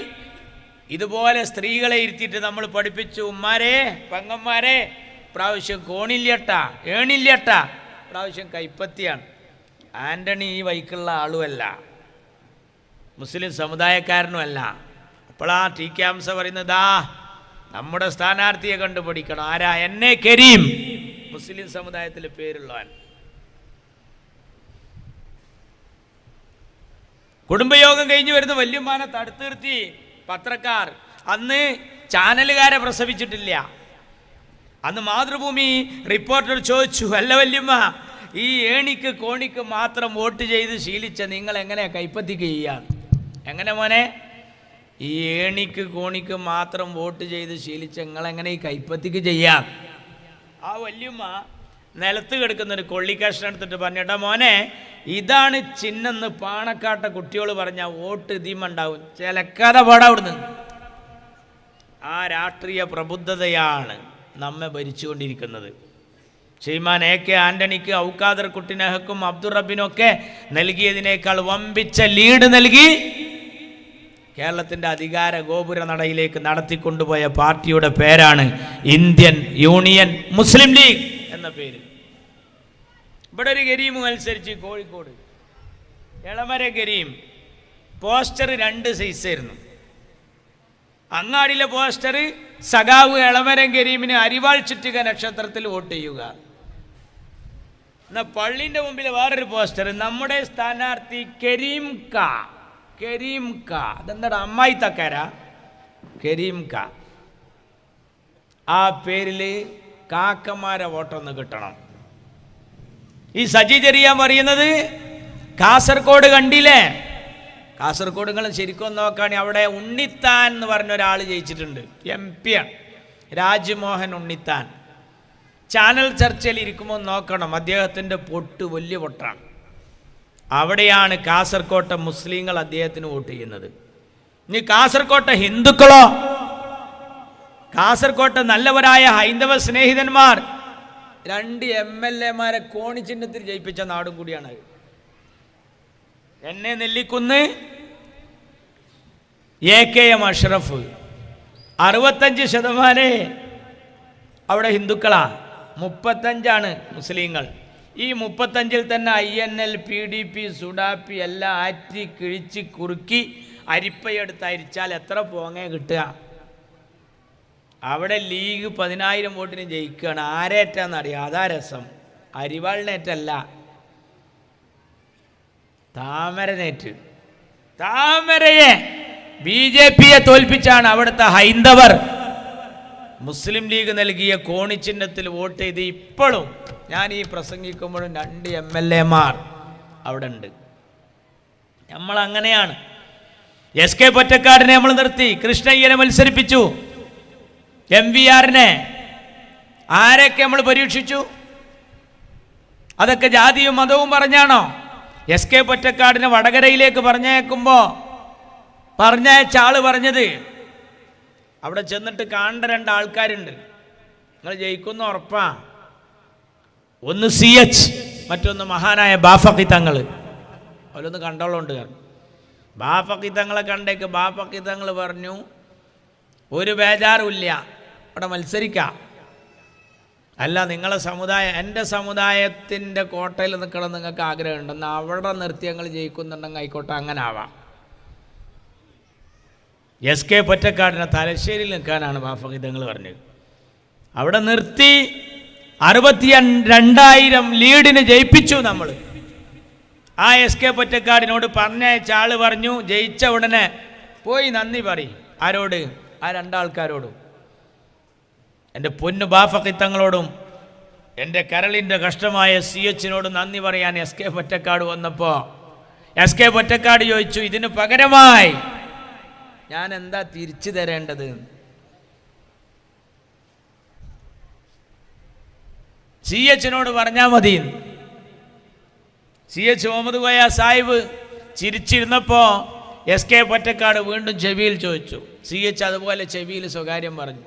Speaker 1: ഇതുപോലെ സ്ത്രീകളെ ഇരുത്തിയിട്ട് നമ്മൾ പഠിപ്പിച്ചു, ഉമ്മാരെ പെങ്ങന്മാരെ പ്രാവശ്യം കോണില്ലട്ടാ, ഏണില്ലട്ടാ, പ്രാവശ്യം കൈപ്പത്തിയാണ്. ആന്റണി ഈ വൈക്കുള്ള ആളുമല്ല, മുസ്ലിം സമുദായക്കാരനുമല്ല. അപ്പോഴാ TK ഹംസ പറയുന്നതാ നമ്മുടെ സ്ഥാനാർത്ഥിയെ കണ്ടുപിടിക്കണം. ആരാ? എന്നെ കരീം, മുസ്ലിം സമുദായത്തിൽ പേരുള്ളവൻ. കുടുംബയോഗം കഴിഞ്ഞ് വരുന്ന വല്യമ്മാനെ തടുത്തു നിർത്തി പത്രക്കാർ. അന്ന് ചാനലുകാരെ പ്രസവിച്ചിട്ടില്ല. അന്ന് മാതൃഭൂമി റിപ്പോർട്ടർ ചോദിച്ചു, അല്ല വല്യമ്മ, ഈ ഏണിക്ക് കോണിക്ക് മാത്രം വോട്ട് ചെയ്ത് ശീലിച്ച നിങ്ങൾ എങ്ങനെ കൈപ്പത്തിക്ക് ചെയ്യാം? എങ്ങനെ മോനെ? ഈ ഏണിക്ക് കോണിക്ക് മാത്രം വോട്ട് ചെയ്ത് ശീലിച്ച നിങ്ങളെങ്ങനെ ഈ കൈപ്പത്തിക്ക് ചെയ്യാം? ആ വല്യമ്മ നിലത്ത് കിടക്കുന്നൊരു കൊള്ളിക്കഷ്ണം എടുത്തിട്ട് പറഞ്ഞേട്ടാ മോനെ, ഇതാണ് ചിഹ്നെന്ന് പാണക്കാട്ട കുട്ടികൾ പറഞ്ഞാൽ വോട്ട് ഇതിമുണ്ടാവും, ചിലക്കാതെ പാടാവിടുന്ന്. ആ രാഷ്ട്രീയ പ്രബുദ്ധതയാണ് നമ്മെ ഭരിച്ചുകൊണ്ടിരിക്കുന്നത്. ശ്രീമാൻ AK ആന്റണിക്ക് ഔക്കാദർ കുട്ടിനഹക്കും അബ്ദുൾ റബ്ബിനൊക്കെ നൽകിയതിനേക്കാൾ വമ്പിച്ച ലീഡ് നൽകി കേരളത്തിൻ്റെ അധികാര ഗോപുര നടയിലേക്ക് നടത്തിക്കൊണ്ടുപോയ പാർട്ടിയുടെ പേരാണ് ഇന്ത്യൻ യൂണിയൻ മുസ്ലിം ലീഗ് എന്ന പേര്. ഇവിടെ ഒരു കരീം മത്സരിച്ച് കോഴിക്കോട്, എളമര കരീം. പോസ്റ്റർ 2 സൈസായിരുന്നു. അങ്ങാടിയിലെ പോസ്റ്റർ സഖാവ് എളമരം കരീമിന് അരിവാൾ ചുറ്റിക നക്ഷത്രത്തിൽ വോട്ട് ചെയ്യുക. എന്നാൽ പള്ളിൻ്റെ മുമ്പിൽ വേറൊരു പോസ്റ്റർ, നമ്മുടെ സ്ഥാനാർത്ഥി കരീം കാ. കരീം കാ അതെന്താ അമ്മായി തക്കാരാ? കരീം കാ. ആ പേരിൽ കാക്കമാരെ വോട്ടൊന്ന് കിട്ടണം. ഈ സജി ചെറിയാൻ പറയുന്നത് കാസർഗോഡ് കണ്ടില്ലേ? കാസർഗോഡ് നിങ്ങൾ ശരിക്കും നോക്കുകയാണെങ്കിൽ അവിടെ ഉണ്ണിത്താൻ എന്ന് പറഞ്ഞ ഒരാൾ ജയിച്ചിട്ടുണ്ട്, MP ആണ്, രാജ്മോഹൻ ഉണ്ണിത്താൻ. ചാനൽ ചർച്ചയിൽ ഇരിക്കുമ്പോൾ നോക്കണം, അദ്ദേഹത്തിൻ്റെ പൊട്ട് വലിയ പൊട്ടാണ്. അവിടെയാണ് കാസർകോട്ടെ മുസ്ലിങ്ങൾ അദ്ദേഹത്തിന് വോട്ട് ചെയ്യുന്നത്. ഇനി കാസർകോട്ടെ ഹിന്ദുക്കളോ, കാസർകോട്ടെ നല്ലവരായ ഹൈന്ദവ സ്നേഹിതന്മാർ 2 MLA-മാരെ കോണിച്ചിഹ്നത്തിൽ ജയിപ്പിച്ച നാടും കൂടിയാണ്. എന്നെ നെല്ലിക്കുന്ന് AKM അഷ്റഫ് 65% അവിടെ ഹിന്ദുക്കളാ, 35% മുസ്ലിങ്ങൾ. ഈ 35-ൽ തന്നെ INL, PDP, സുഡാപ്പി എല്ലാം ആറ്റി കിഴിച്ച് കുറുക്കി അരിപ്പയെടുത്ത് അരിച്ചാൽ എത്ര പോങ്ങ കിട്ടുക? അവിടെ ലീഗ് 10,000 വോട്ടിന് ജയിക്കുകയാണ്. ആരേറ്റാന്നറിയാം? അതാ രസം. അരിവാളിനേറ്റല്ല, താമരനേറ്റ്. താമരയെ BJP-യെ തോൽപ്പിച്ചാണ് അവിടുത്തെ ഹൈന്ദവർ മുസ്ലിം ലീഗ് നൽകിയ കോണിച്ചിഹ്നത്തിൽ വോട്ട് ചെയ്ത്. ഇപ്പോഴും ഞാൻ ഈ പ്രസംഗിക്കുമ്പോഴും 2 MLA-മാർ അവിടെ ഉണ്ട്. നമ്മളങ്ങനെയാണ്. SK പൊറ്റക്കാടിനെ നമ്മൾ നിർത്തി, കൃഷ്ണയ്യനെ മത്സരിപ്പിച്ചു, MVR-നെ. ആരൊക്കെ നമ്മൾ പരീക്ഷിച്ചു? അതൊക്കെ ജാതിയും മതവും പറഞ്ഞാണോ? SK പൊറ്റക്കാടിനെ വടകരയിലേക്ക് പറഞ്ഞയച്ച ആള് പറഞ്ഞത്, അവിടെ ചെന്നിട്ട് കാണേണ്ട 2 ആൾക്കാരുണ്ട്, നിങ്ങൾ ജയിക്കുന്ന ഉറപ്പാ. ഒന്ന് CH, മറ്റൊന്ന് മഹാനായ ബാഫഖി തങ്ങൾ. അവരൊന്ന് കണ്ടോളുണ്ട്. ബാഫഖി തങ്ങളെ കണ്ടേക്ക്. ബാഫഖി തങ്ങൾ പറഞ്ഞു, ഒരു ബേജാറുമില്ല, അവിടെ മത്സരിക്കാം. അല്ല, നിങ്ങളെ സമുദായം, എൻ്റെ സമുദായത്തിൻ്റെ കോട്ടയിൽ നിൽക്കണം നിങ്ങൾക്ക് ആഗ്രഹമുണ്ടെന്ന് അവിടെ നിർത്തി ഞങ്ങൾ ജയിക്കുന്നുണ്ടെങ്കിൽ ആയിക്കോട്ടെ, അങ്ങനെ ആവാം. SK പൊറ്റക്കാടിനെ തലശ്ശേരിയിൽ നിൽക്കാനാണ് ബാഫഖി തങ്ങൾ പറഞ്ഞത്. അവിടെ നിർത്തി 62,000 ലീഡിന് ജയിപ്പിച്ചു നമ്മൾ. ആ SK പൊറ്റക്കാടിനോട് പറഞ്ഞയച്ച ആൾ പറഞ്ഞു, ജയിച്ച ഉടനെ പോയി നന്ദി പറയും. ആരോട്? ആ 2 ആൾക്കാരോടും. എൻ്റെ പൊന്നു ബാഫഖി തങ്ങളോടും എൻ്റെ കരളിൻ്റെ കഷ്ടമായ CH-നോട് നന്ദി പറയാൻ SK പൊറ്റക്കാട് വന്നപ്പോൾ SK പൊറ്റക്കാട് ചോദിച്ചു, ഇതിന് പകരമായി ഞാൻ എന്താ തിരിച്ചു തരേണ്ടത്? CH-നോട് പറഞ്ഞാൽ മതി. CH മുഹമ്മദ് കോയ സാഹിബ് ചിരിച്ചിരുന്നപ്പോൾ SK പൊറ്റക്കാട് വീണ്ടും ചെവിയിൽ ചോദിച്ചു. CH അതുപോലെ ചെവിയിൽ സ്വകാര്യം പറഞ്ഞു.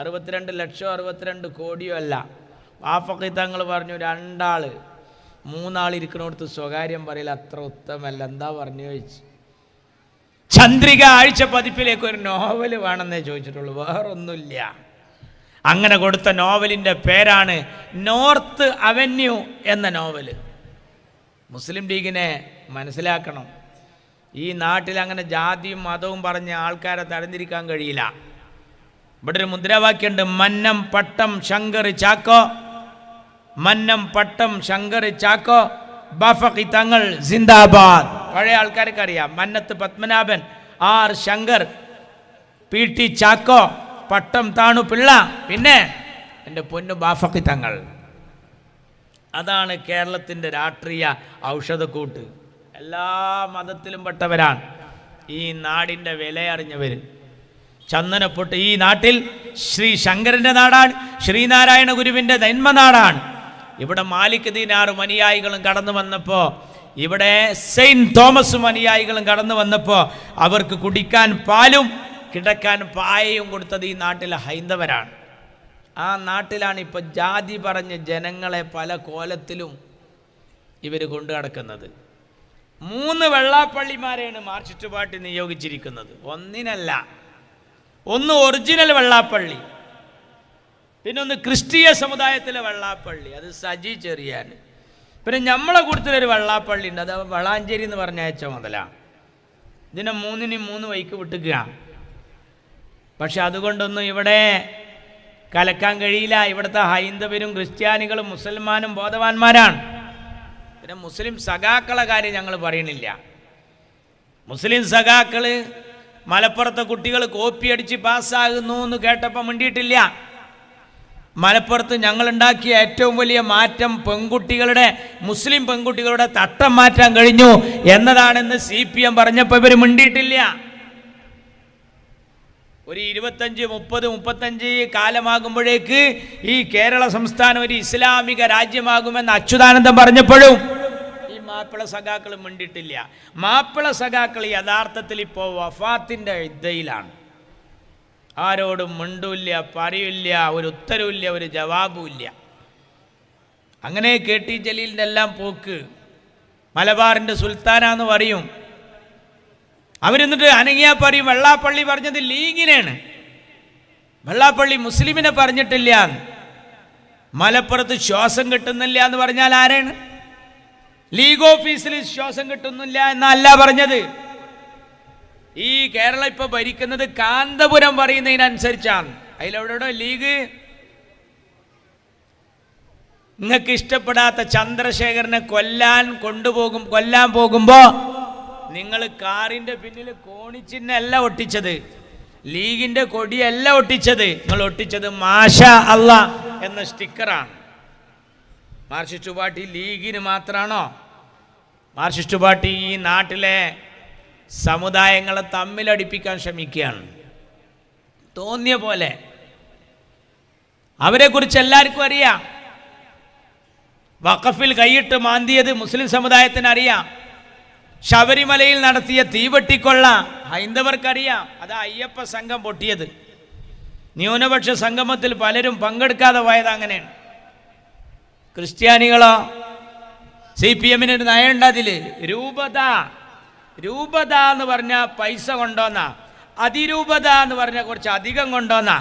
Speaker 1: 62 ലക്ഷം 62 കോടിയോ അല്ല. ബാഫഖി തങ്ങൾ പറഞ്ഞു, 2 ആൾ 3 ആൾ ഇരിക്കണോടത്ത് സ്വകാര്യം പറയില്ല, അത്ര ഉത്തമല്ല. എന്താ പറഞ്ഞു ചോദിച്ചു. ചന്ദ്രിക ആഴ്ച പതിപ്പിലേക്ക് ഒരു നോവൽ വേണമെന്നേ ചോദിച്ചിട്ടുള്ളൂ, വേറൊന്നുമില്ല. അങ്ങനെ കൊടുത്ത നോവലിൻ്റെ പേരാണ് നോർത്ത് അവന്യൂ എന്ന നോവൽ. മുസ്ലിം ലീഗിനെ മനസ്സിലാക്കണം. ഈ നാട്ടിൽ അങ്ങനെ ജാതിയും മതവും പറഞ്ഞ ആൾക്കാരെ തടഞ്ഞിരിക്കാൻ കഴിയില്ല. ഇവിടെ ഒരു മുദ്രാവാക്യമുണ്ട്, മന്നം പട്ടം ശങ്കർ ചാക്കോ, മന്നം പട്ടം ശങ്കർ ചാക്കോ, ബാഫഖി തങ്ങൾ സിന്ദാബാദ്. പഴയ ആൾക്കാർക്ക് അറിയാം. മന്നത്ത് പത്മനാഭൻ, R ശങ്കർ, PT ചാക്കോ, പട്ടം താണു പിള്ള, പിന്നെ എൻ്റെ പൊന്നു ബാഫഖി തങ്ങൾ. അതാണ് കേരളത്തിൻ്റെ രാഷ്ട്രീയ ഔഷധക്കൂട്ട്. എല്ലാ മതത്തിലും പെട്ടവരാണ് ഈ നാടിൻ്റെ വില അറിഞ്ഞവർ. ചന്ദനപ്പൊട്ട് ഈ നാട്ടിൽ ശ്രീ ശങ്കരൻ്റെ നാടാണ്, ശ്രീനാരായണ ഗുരുവിൻ്റെ ജന്മനാടാണ്. ഇവിടെ മാലിക് ദീനാറും അനുയായികളും കടന്നു വന്നപ്പോൾ, ഇവിടെ സെയിൻറ്റ് തോമസും അനുയായികളും കടന്നു വന്നപ്പോൾ അവർക്ക് കുടിക്കാൻ പാലും കിടക്കാൻ പായയും കൊടുത്തത് ഈ നാട്ടിലെ ഹൈന്ദവരാണ്. ആ നാട്ടിലാണ് ഇപ്പോൾ ജാതി പറഞ്ഞ് ജനങ്ങളെ പല കോലത്തിലും ഇവർ കൊണ്ടു നടക്കുന്നത്. 3 വെള്ളാപ്പള്ളിമാരെയാണ് മാർക്സിസ്റ്റ് പാർട്ടി നിയോഗിച്ചിരിക്കുന്നത്. ഒന്നിനല്ല, ഒന്ന് ഒറിജിനൽ വെള്ളാപ്പള്ളി, പിന്നെ ഒന്ന് ക്രിസ്തീയ സമുദായത്തിലെ വെള്ളാപ്പള്ളി, അത് സജി ചെറിയാൻ. പിന്നെ നമ്മളെ കൂട്ടത്തിലൊരു വെള്ളാപ്പള്ളി ഉണ്ട്, അത് വളാഞ്ചേരി എന്ന് പറഞ്ഞയച്ച മുതലാണ്. ഇതിനെ 3-നും 3 വഴിക്ക് വിട്ടുക. പക്ഷെ അതുകൊണ്ടൊന്നും ഇവിടെ കലക്കാൻ കഴിയില്ല. ഇവിടുത്തെ ഹൈന്ദവരും ക്രിസ്ത്യാനികളും മുസൽമാനും ബോധവാന്മാരാണ്. പിന്നെ മുസ്ലിം സഖാക്കളെ കാര്യം ഞങ്ങൾ പറയണില്ല. മുസ്ലിം സഖാക്കൾ മലപ്പുറത്തെ കുട്ടികൾ കോപ്പി അടിച്ച് പാസ്സാകുന്നു എന്ന് കേട്ടപ്പോൾ മിണ്ടിയിട്ടില്ല. മലപ്പുറത്ത് ഞങ്ങളുണ്ടാക്കിയ ഏറ്റവും വലിയ മാറ്റം പെൺകുട്ടികളുടെ, മുസ്ലിം പെൺകുട്ടികളുടെ തട്ടം മാറ്റാൻ കഴിഞ്ഞു എന്നതാണെന്ന് CPM പറഞ്ഞപ്പോൾ ഇവർ മിണ്ടിയിട്ടില്ല. ഒരു 25-30-35 കാലമാകുമ്പോഴേക്ക് ഈ കേരള സംസ്ഥാനം ഒരു ഇസ്ലാമിക രാജ്യമാകുമെന്ന് അച്യുതാനന്ദൻ പറഞ്ഞപ്പോഴും ഈ മാപ്പിള സഖാക്കൾ മിണ്ടിയിട്ടില്ല. മാപ്പിള സഖാക്കൾ യഥാർത്ഥത്തിൽ ഇപ്പോൾ വഫാത്തിൻ്റെ ഇദ്ദയിലാണ്. ആരോടും മിണ്ടൂല്ല, പറയില്ല, ഒരു ഉത്തരവില്ല, ഒരു ജവാബുമില്ല. അങ്ങനെ KT ജലീലിൻ്റെ എല്ലാം പോക്ക്. മലബാറിൻ്റെ സുൽത്താനാന്ന് പറയും. അവരെന്നിട്ട് അനങ്ങിയാ പറയും വെള്ളാപ്പള്ളി പറഞ്ഞത് ലീഗിനാണ്, വെള്ളാപ്പള്ളി മുസ്ലിമിനെ പറഞ്ഞിട്ടില്ല. മലപ്പുറത്ത് ശ്വാസം കിട്ടുന്നില്ല എന്ന് പറഞ്ഞാൽ ആരാണ്? ലീഗ് ഓഫീസിൽ ശ്വാസം കിട്ടുന്നില്ല എന്നല്ല പറഞ്ഞത്. ഈ കേരളം ഇപ്പൊ ഭരിക്കുന്നത് കാന്തപുരം പറയുന്നതിനനുസരിച്ചാണ്. അതിലെവിടെ ലീഗ്? നിങ്ങൾക്ക് ഇഷ്ടപ്പെടാത്ത ചന്ദ്രശേഖരനെ കൊല്ലാൻ പോകുമ്പോ നിങ്ങൾ കാറിന്റെ പിന്നിൽ കോണിച്ചിഹ്നല്ല ഒട്ടിച്ചത്, ലീഗിന്റെ കൊടിയല്ല ഒട്ടിച്ചത്. നിങ്ങൾ ഒട്ടിച്ചത് മാഷാ അല്ലാ എന്ന സ്റ്റിക്കറാണ്. മാർക്സിസ്റ്റ് പാർട്ടി ലീഗിന് മാത്രമാണോ? മാർക്സിസ്റ്റ് പാർട്ടി ഈ നാട്ടിലെ സമുദായങ്ങളെ തമ്മിലടിപ്പിക്കാൻ ശ്രമിക്കുകയാണ്. തോന്നിയ പോലെ അവരെക്കുറിച്ച് എല്ലാവർക്കും അറിയാം. വഖഫിൽ കൈയിട്ട് മാന്തിയത് മുസ്ലിം സമുദായത്തിന് അറിയാം. ശബരിമലയിൽ നടത്തിയ തീവെട്ടിക്കൊള്ള ഹൈന്ദവർക്കറിയാം. അത് അയ്യപ്പ സംഘം പൊട്ടിയത്. ന്യൂനപക്ഷ സംഗമത്തിൽ പലരും പങ്കെടുക്കാതെ പോയത് അങ്ങനെയാണ്. ക്രിസ്ത്യാനികളോ? CPM-ന് ഒരു നയമുണ്ട്. അതിൽ രൂപത എന്ന് പറഞ്ഞാൽ പൈസ കൊണ്ടോന്നാ, അതിരൂപത എന്ന് പറഞ്ഞാൽ കുറച്ച് അധികം കൊണ്ടോന്നാ.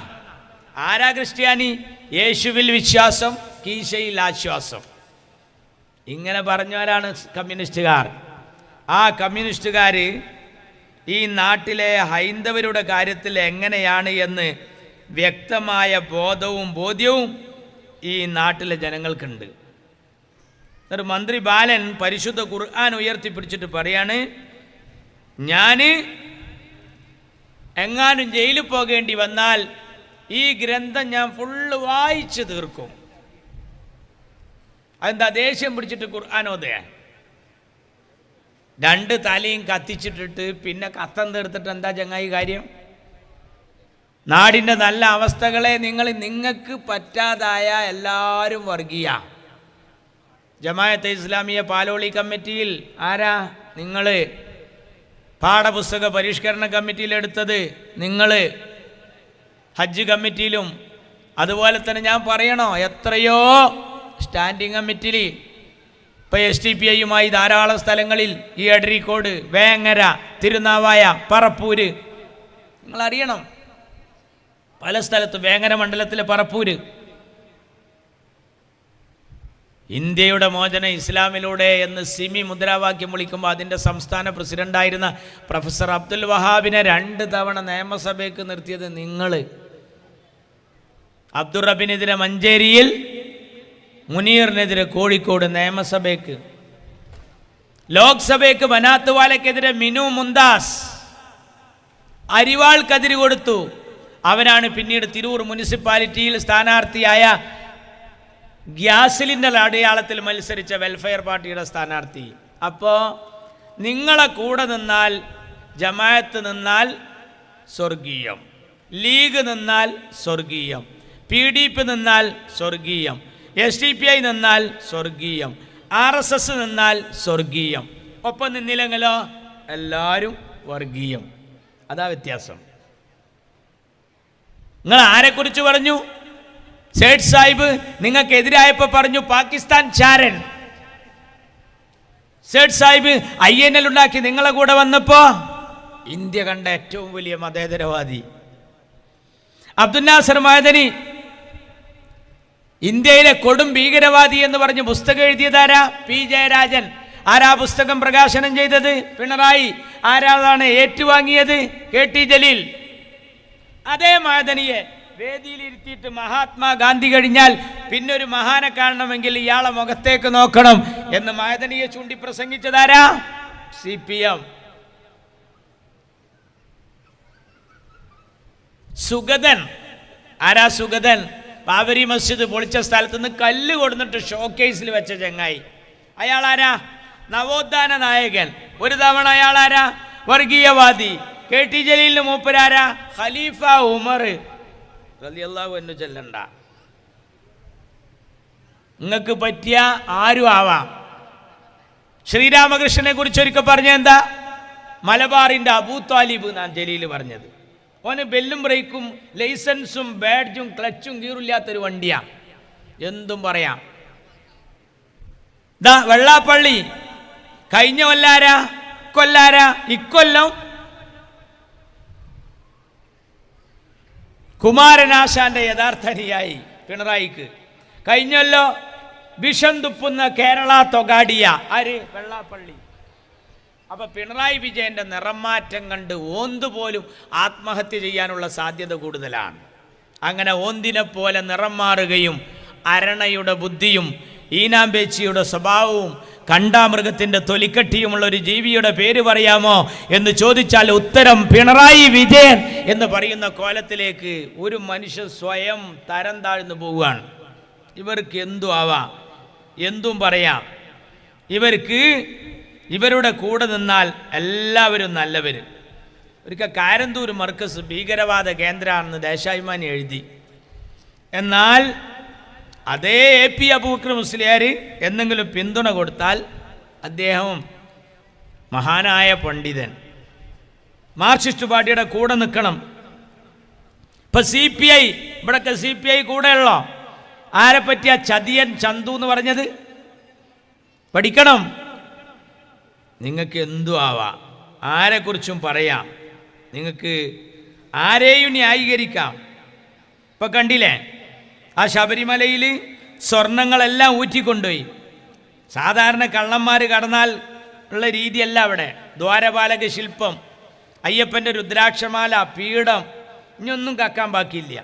Speaker 1: ആരാ ക്രിസ്ത്യാനി? യേശുവിൽ വിശ്വാസം, കീശയിൽ ആശ്വാസം. ഇങ്ങനെ പറഞ്ഞവരാണ് കമ്മ്യൂണിസ്റ്റുകാർ. ആ കമ്മ്യൂണിസ്റ്റുകാർ ഈ നാട്ടിലെ ഹൈന്ദവരുടെ കാര്യത്തിൽ എങ്ങനെയാണ് എന്ന് വ്യക്തമായ ബോധ്യവും ഈ നാട്ടിലെ ജനങ്ങൾക്കുണ്ട്. ഒരു മന്ത്രി ബാലൻ പരിശുദ്ധ ഖുർആൻ ഉയർത്തിപ്പിടിച്ചിട്ട് പറയാണ്, ഞാൻ എങ്ങാനും ജയിലിൽ പോകേണ്ടി വന്നാൽ ഈ ഗ്രന്ഥം ഞാൻ ഫുള്ള് വായിച്ചു തീർക്കും. അതെന്താ? ദേഷ്യം പിടിച്ചിട്ട് ഖുർആൻ ഓതുക. 2 തലയും കത്തിച്ചിട്ടിട്ട് പിന്നെ കത്തം തീർത്തിട്ട് എന്താ ചങ്ങായി കാര്യം? നാടിൻ്റെ നല്ല അവസ്ഥകളെ നിങ്ങൾക്ക് പറ്റാതായ എല്ലാവരും വർഗീയ. ജമാഅത്തെ ഇസ്ലാമിയ പാലോളി കമ്മിറ്റിയിൽ ആരാ നിങ്ങൾ? പാഠപുസ്തക പരിഷ്കരണ കമ്മിറ്റിയിലെടുത്തത് നിങ്ങൾ. ഹജ്ജ് കമ്മിറ്റിയിലും അതുപോലെ തന്നെ ഞാൻ പറയണോ, എത്രയോ സ്റ്റാൻഡിംഗ് കമ്മിറ്റിയിൽ ഇപ്പോൾ SDPI-യുമായി ധാരാളം സ്ഥലങ്ങളിൽ ഈ അഴീക്കോട്, വേങ്ങര, തിരുനാവായ, പറപ്പൂര്, നിങ്ങളറിയണം പല സ്ഥലത്ത്. വേങ്ങര മണ്ഡലത്തിലെ പറപ്പൂര് ഇന്ത്യയുടെ മോചന ഇസ്ലാമിലൂടെ എന്ന് സിമി മുദ്രാവാക്യം വിളിക്കുമ്പോൾ അതിൻ്റെ സംസ്ഥാന പ്രസിഡൻ്റായിരുന്ന പ്രൊഫസർ അബ്ദുൽ വഹാബിനെ 2 തവണ നിയമസഭയ്ക്ക് നിർത്തിയത് നിങ്ങൾ. അബ്ദുൾ റബ്ബിനെതിരെ മഞ്ചേരിയിൽ, മുനീറിനെതിരെ കോഴിക്കോട് നിയമസഭയ്ക്ക്, ലോക്സഭയ്ക്ക് ബനാത്ത് വാലയ്ക്കെതിരെ മിനു മുന്താസ് അരിവാൾക്കെതിരെ കൊടുത്തു. അവരാണ് പിന്നീട് തിരൂർ മുനിസിപ്പാലിറ്റിയിൽ സ്ഥാനാർത്ഥിയായ ഗ്യാസ് സിലിണ്ടർ അടയാളത്തിൽ മത്സരിച്ച വെൽഫെയർ പാർട്ടിയുടെ സ്ഥാനാർത്ഥി. അപ്പോൾ നിങ്ങളെ കൂടെ നിന്നാൽ, ജമാഅത്ത് നിന്നാൽ സ്വർഗീയം, ലീഗ് നിന്നാൽ സ്വർഗീയം, PDP നിന്നാൽ സ്വർഗീയം, SDPI നിന്നാൽ സ്വർഗീയം, RSS നിന്നാൽ സ്വർഗീയം. ഒപ്പം നിന്നില്ലെങ്കിലോ എല്ലാവരും വർഗീയം. അതാ വ്യത്യാസം. നിങ്ങൾ ആരെക്കുറിച്ച് പറഞ്ഞു? സേഠ് സാഹിബ് നിങ്ങൾക്കെതിരായപ്പോൾ പറഞ്ഞു പാകിസ്ഥാൻ ചാരൻ. സേഠ് സാഹിബ് INL ഉണ്ടാക്കി നിങ്ങളെ കൂടെ വന്നപ്പോൾ ഇന്ത്യ കണ്ട ഏറ്റവും വലിയ മതേതരവാദി. അബ്ദുൽ നാസർ മഅദനി ഇന്ത്യയിലെ കൊടും ഭീകരവാദി എന്ന് പറഞ്ഞ് പുസ്തകം എഴുതിയതാരാ? P ജയരാജൻ. ആരാ പുസ്തകം പ്രകാശനം ചെയ്തത്? പിണറായി. ആരാതാണ് ഏറ്റുവാങ്ങിയത്? KT ജലീൽ. അതേ മഅദനിയെ വേദിയിലിരുത്തിയിട്ട് മഹാത്മാഗാന്ധി കഴിഞ്ഞാൽ പിന്നെ ഒരു മഹാനെ കാണണമെങ്കിൽ ഇയാളെ മുഖത്തേക്ക് നോക്കണം എന്ന് മഅദനിയെ ചൂണ്ടി പ്രസംഗിച്ചതാരാ? CPM. സുഗതൻ. ആരാ സുഗതൻ? ബാബരി മസ്ജിദ് പൊളിച്ച സ്ഥലത്ത് നിന്ന് കല്ല് കൊടുത്തിട്ട് ഷോക്കേസിൽ വെച്ച ചങ്ങായി. അയാളാരാ? നവോത്ഥാന നായകൻ. ഒരു തവണ അയാളാരാ? വർഗീയവാദി. KT ജലീലിന് മൂപ്പരാരാ? ഖലീഫ ഉമർ റളിയല്ലാഹു അൻഹു. ചെല്ലണ്ട, നിങ്ങൾക്ക് പറ്റിയ ആരും ആവാം. ശ്രീരാമകൃഷ്ണനെ കുറിച്ച് ഒരിക്കൽ പറഞ്ഞ എന്താ? മലബാറിന്റെ അബൂ താലിബ് എന്നാണ് ജലീൽ പറഞ്ഞത്. ഓന് ബെല്ലും ബ്രേക്കും ലൈസൻസും ബാഡ്ജും ക്ലച്ചും ഗീറില്ലാത്തൊരു വണ്ടിയാ. എന്തും പറയാം. വെള്ളാപ്പള്ളി കഴിഞ്ഞ കൊല്ലാരാ? കൊല്ലാരാ? ഇക്കൊല്ലം കുമാരനാശാന്റെ യഥാർത്ഥ അനുയായി പിണറായിക്ക്. കഴിഞ്ഞല്ലോ വിഷം തുപ്പുന്ന കേരള തൊഗാഡിയ ആര്? വെള്ളാപ്പള്ളി. അപ്പൊ പിണറായി വിജയന്റെ നിറം മാറ്റം കണ്ട് ഓന്ത് പോലും ആത്മഹത്യ ചെയ്യാനുള്ള സാധ്യത കൂടുതലാണ്. അങ്ങനെ ഓന്തിനെ പോലെ നിറം മാറുകയും അരണയുടെ ബുദ്ധിയും ഈനാമ്പേച്ചിയുടെ സ്വഭാവവും കണ്ടാമൃഗത്തിൻ്റെ തൊലിക്കട്ടിയുമുള്ള ഒരു ജീവിയുടെ പേര് പറയാമോ എന്ന് ചോദിച്ചാൽ ഉത്തരം പിണറായി വിജയൻ എന്ന് പറയുന്ന കോലത്തിലേക്ക് ഒരു മനുഷ്യൻ സ്വയം തരം താഴ്ന്നു പോവുകയാണ്. ഇവർക്ക് എന്തും ആവാം, എന്തും പറയാം. ഇവരുടെ കൂടെ നിന്നാൽ എല്ലാവരും നല്ലവർ. ഒരിക്കൽ കാരന്തൂർ മർക്കസ് ഭീകരവാദ കേന്ദ്രമാണെന്ന് ദേശാഭിമാനി എഴുതി. എന്നാൽ അതേ AP അബൂബക്കർ മുസ്ലിയാർ എന്തെങ്കിലും പിന്തുണ കൊടുത്താൽ അദ്ദേഹം മഹാനായ പണ്ഡിതൻ, മാർക്സിസ്റ്റ് പാർട്ടിയുടെ കൂടെ നിൽക്കണം. ഇപ്പം CPI, ഇവിടൊക്കെ CPI കൂടെയുള്ളോ? ആരെ പറ്റിയ ചതിയൻ ചന്തു എന്ന് പറഞ്ഞത്? പഠിക്കണം. നിങ്ങൾക്ക് എന്തു ആവാം, ആരെക്കുറിച്ചും പറയാം, നിങ്ങൾക്ക് ആരെയും ന്യായീകരിക്കാം. ഇപ്പം കണ്ടില്ലേ, ആ ശബരിമലയിൽ സ്വർണങ്ങളെല്ലാം ഊറ്റിക്കൊണ്ടുപോയി. സാധാരണ കള്ളന്മാർ കടന്നാൽ ഉള്ള രീതിയല്ല അവിടെ. ദ്വാരപാലക ശില്പം, അയ്യപ്പൻ്റെ രുദ്രാക്ഷമാല, പീഠം, ഇനിയൊന്നും കക്കാൻ ബാക്കിയില്ല.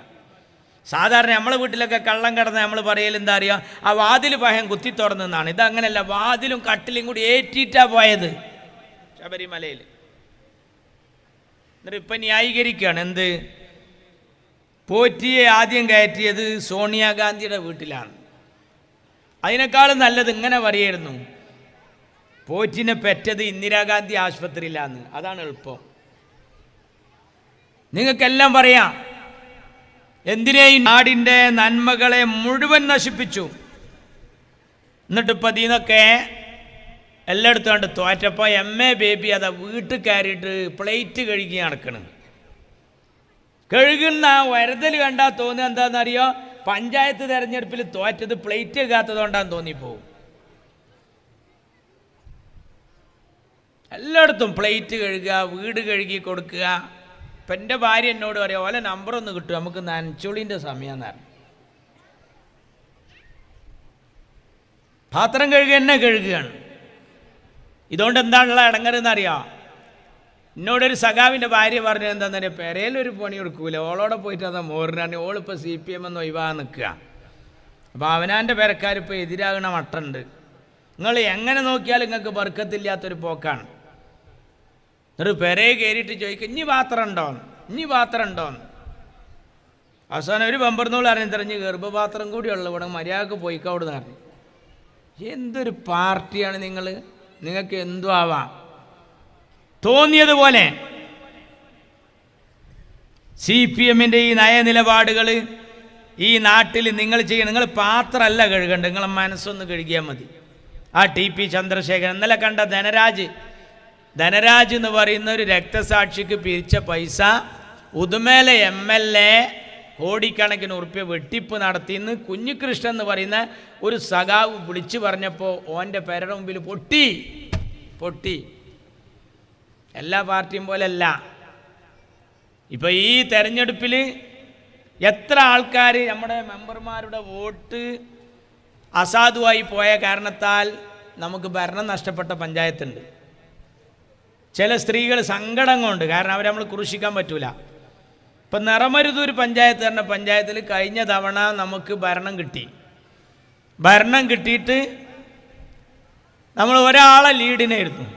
Speaker 1: സാധാരണ നമ്മളെ വീട്ടിലൊക്കെ കള്ളം കിടന്ന് നമ്മൾ പറയൽ എന്താ അറിയുക? ആ വാതിൽ പഹയം കുത്തി തുറന്നെന്നാണ്. ഇതങ്ങനെയല്ല, വാതിലും കട്ടിലും കൂടി ഏറ്റിട്ടാ പോയത് ശബരിമലയിൽ. എന്നിട്ട് ഇപ്പം ന്യായീകരിക്കുകയാണ്. എന്ത്? പോറ്റിയെ ആദ്യം കയറ്റിയത് സോണിയാഗാന്ധിയുടെ വീട്ടിലാണ്. അതിനേക്കാളും നല്ലത് ഇങ്ങനെ പറയായിരുന്നു, പോറ്റിനെ പെറ്റത് ഇന്ദിരാഗാന്ധി ആശുപത്രിയിലാന്ന്. അതാണ് എളുപ്പം. നിങ്ങൾക്കെല്ലാം പറയാം. എന്തിനേയും നാടിൻ്റെ നന്മകളെ മുഴുവൻ നശിപ്പിച്ചു. എന്നിട്ടിപ്പോൾ ഇതിനൊക്കെ എല്ലായിടത്തും കണ്ട് തോറ്റപ്പോൾ MA ബേബി അതാ വീട്ടിൽ കയറിയിട്ട് പ്ലേറ്റ് കഴുകി നടക്കണം. കഴുകുന്ന വരതൽ കണ്ടാൽ തോന്നുക എന്താണെന്നറിയോ? പഞ്ചായത്ത് തെരഞ്ഞെടുപ്പിൽ തോറ്റത് പ്ലേറ്റ് കഴുകാത്തതുകൊണ്ടാന്ന് തോന്നിപ്പോവും. എല്ലായിടത്തും പ്ലേറ്റ് കഴുകുക, വീട് കഴുകി കൊടുക്കുക. ഇപ്പം എൻ്റെ ഭാര്യ എന്നോട് പറയാം, ഓലെ നമ്പറൊന്ന് കിട്ടും, നമുക്ക് നനച്ചുളിൻ്റെ സമയമെന്ന് പറഞ്ഞു. പാത്രം കഴുകുക തന്നെ കഴുകുകയാണ്. ഇതുകൊണ്ട് എന്താണുള്ള ഇടങ്ങരെന്നറിയാം? എന്നോടൊരു സഖാവിൻ്റെ ഭാര്യ പറഞ്ഞത് എന്താണെന്നറിയാം? പെരയിലൊരു പണി കൊടുക്കൂല, ഓളോടെ പോയിട്ട് അതാ മോറിനാണ്. ഓളിപ്പോൾ CPM എന്ന് ഒഴിവാൻ നിൽക്കുക. അപ്പോൾ അവനാൻ്റെ പെരക്കാരിപ്പോൾ എതിരാകണ മട്ടുണ്ട്. നിങ്ങൾ എങ്ങനെ നോക്കിയാലും നിങ്ങൾക്ക് ബർക്കത്തില്ലാത്തൊരു പോക്കാണ്. എന്നിട്ട് പെരയെ കയറിയിട്ട് ചോദിക്കുക, ഇനി പാത്രം ഉണ്ടോന്ന്, ഇനി പാത്രം ഉണ്ടോന്ന്. അവസാനം ഒരു ബമ്പർന്നോൾ അറിഞ്ഞ് തെരഞ്ഞ് ഗർഭപാത്രം കൂടിയുള്ള ഇവിടെ മര്യാദക്ക് പോയിക്കവിടുന്ന് പറഞ്ഞു. എന്തൊരു പാർട്ടിയാണ് നിങ്ങൾ, നിങ്ങൾക്ക് എന്തും ആവാം തോന്നിയതുപോലെ. CPMൻ്റെ ഈ നയനിലപാടുകൾ ഈ നാട്ടിൽ നിങ്ങൾ ചെയ്യണം. നിങ്ങൾ പാത്രമല്ല കഴുകണ്ട, നിങ്ങളെ മനസ്സൊന്ന് കഴുകിയാൽ മതി. ആ TP ചന്ദ്രശേഖരൻ ഇന്നലെ കണ്ട ധനരാജ് എന്ന് പറയുന്ന ഒരു രക്തസാക്ഷിക്ക് പിരിച്ച പൈസ ഉദുമേലെ MLA കോടിക്കണക്കിന് ഉറുപ്പ്യ വെട്ടിപ്പ് നടത്തിയെന്ന് കുഞ്ഞികൃഷ്ണൻ എന്ന് പറയുന്ന ഒരു സഖാവ് വിളിച്ചു പറഞ്ഞപ്പോൾ ഓൻ്റെ പേരുടെ മുമ്പിൽ പൊട്ടി. എല്ലാ പാർട്ടിയും പോലെയല്ല. ഇപ്പോൾ ഈ തെരഞ്ഞെടുപ്പിൽ എത്ര ആൾക്കാർ നമ്മുടെ മെമ്പർമാരുടെ വോട്ട് അസാധുവായി പോയ കാരണത്താൽ നമുക്ക് ഭരണം നഷ്ടപ്പെട്ട ഇപ്പം നിറമരുതൂർ പഞ്ചായത്ത് പറഞ്ഞ പഞ്ചായത്തിൽ കഴിഞ്ഞ തവണ നമുക്ക് ഭരണം കിട്ടി. ഭരണം കിട്ടിയിട്ട് നമ്മൾ ഒരാളെ ലീഡിനായിരുന്നു.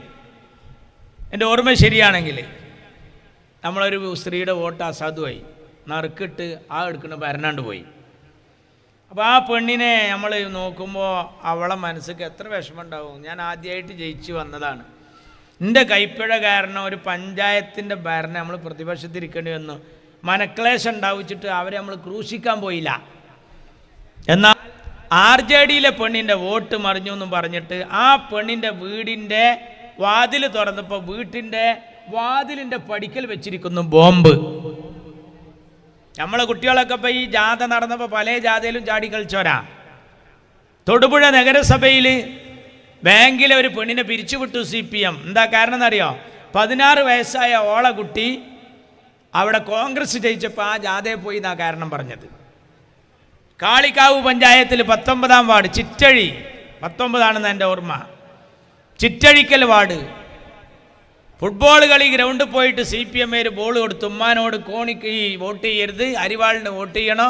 Speaker 1: എൻ്റെ ഓർമ്മ ശരിയാണെങ്കിൽ നമ്മളൊരു സ്ത്രീയുടെ വോട്ട് അസാധുവായി, നറുക്കിട്ട് ആ എടുക്കുന്ന ഭരണാണ്ട് പോയി. അപ്പോൾ ആ പെണ്ണിനെ നമ്മൾ നോക്കുമ്പോൾ അവളെ മനസ്സിക്ക് എത്ര വിഷമമുണ്ടാവും. ഞാൻ ആദ്യമായിട്ട് ജയിച്ചു വന്നതാണ്, എൻ്റെ കൈപ്പിഴ കാരണം ഒരു പഞ്ചായത്തിൻ്റെ ഭരണം നമ്മൾ പ്രതിപക്ഷത്തിരിക്കേണ്ടി വന്നു, മനക്ലേശം ഉണ്ടാവിച്ചിട്ട് അവരെ നമ്മൾ ക്രൂശിക്കാൻ പോയില്ല. എന്നാൽ RJDയിലെ പെണ്ണിൻ്റെ വോട്ട് മറിഞ്ഞു എന്നും പറഞ്ഞിട്ട് ആ പെണ്ണിൻ്റെ വീടിൻ്റെ വാതിൽ തുറന്നപ്പോൾ വീട്ടിൻ്റെ വാതിലിൻ്റെ പടിക്കൽ വെച്ചിരിക്കുന്നു ബോംബ്. നമ്മളെ കുട്ടികളൊക്കെ ഇപ്പോൾ ഈ ജാഥ നടന്നപ്പോൾ പല ജാഥയിലും ചാടി കളിച്ചോരാ. തൊടുപുഴ നഗരസഭയിൽ ബാങ്കിലെ ഒരു പെണ്ണിനെ പിരിച്ചുവിട്ടു CPM. എന്താ കാരണം എന്നറിയോ? 16 വയസ്സായ ഓള കുട്ടി അവിടെ കോൺഗ്രസ് ജയിച്ചപ്പോൾ ആ ജാഥയിൽ പോയി എന്നാ കാരണം പറഞ്ഞത്. കാളിക്കാവ് പഞ്ചായത്തിൽ 19-ാം വാർഡ് ചിറ്റഴി, 19ആണെന്ന് എൻ്റെ ഓർമ്മ, ചിറ്റഴിക്കൽ വാർഡ് ഫുട്ബോൾ കളി ഗ്രൗണ്ടിൽ പോയിട്ട് CPM ബോൾ കൊടുത്തു. ഉമ്മാനോട് കോണിക്ക് ഈ വോട്ട് ചെയ്യരുത്, അരിവാളിന് വോട്ട് ചെയ്യണോ,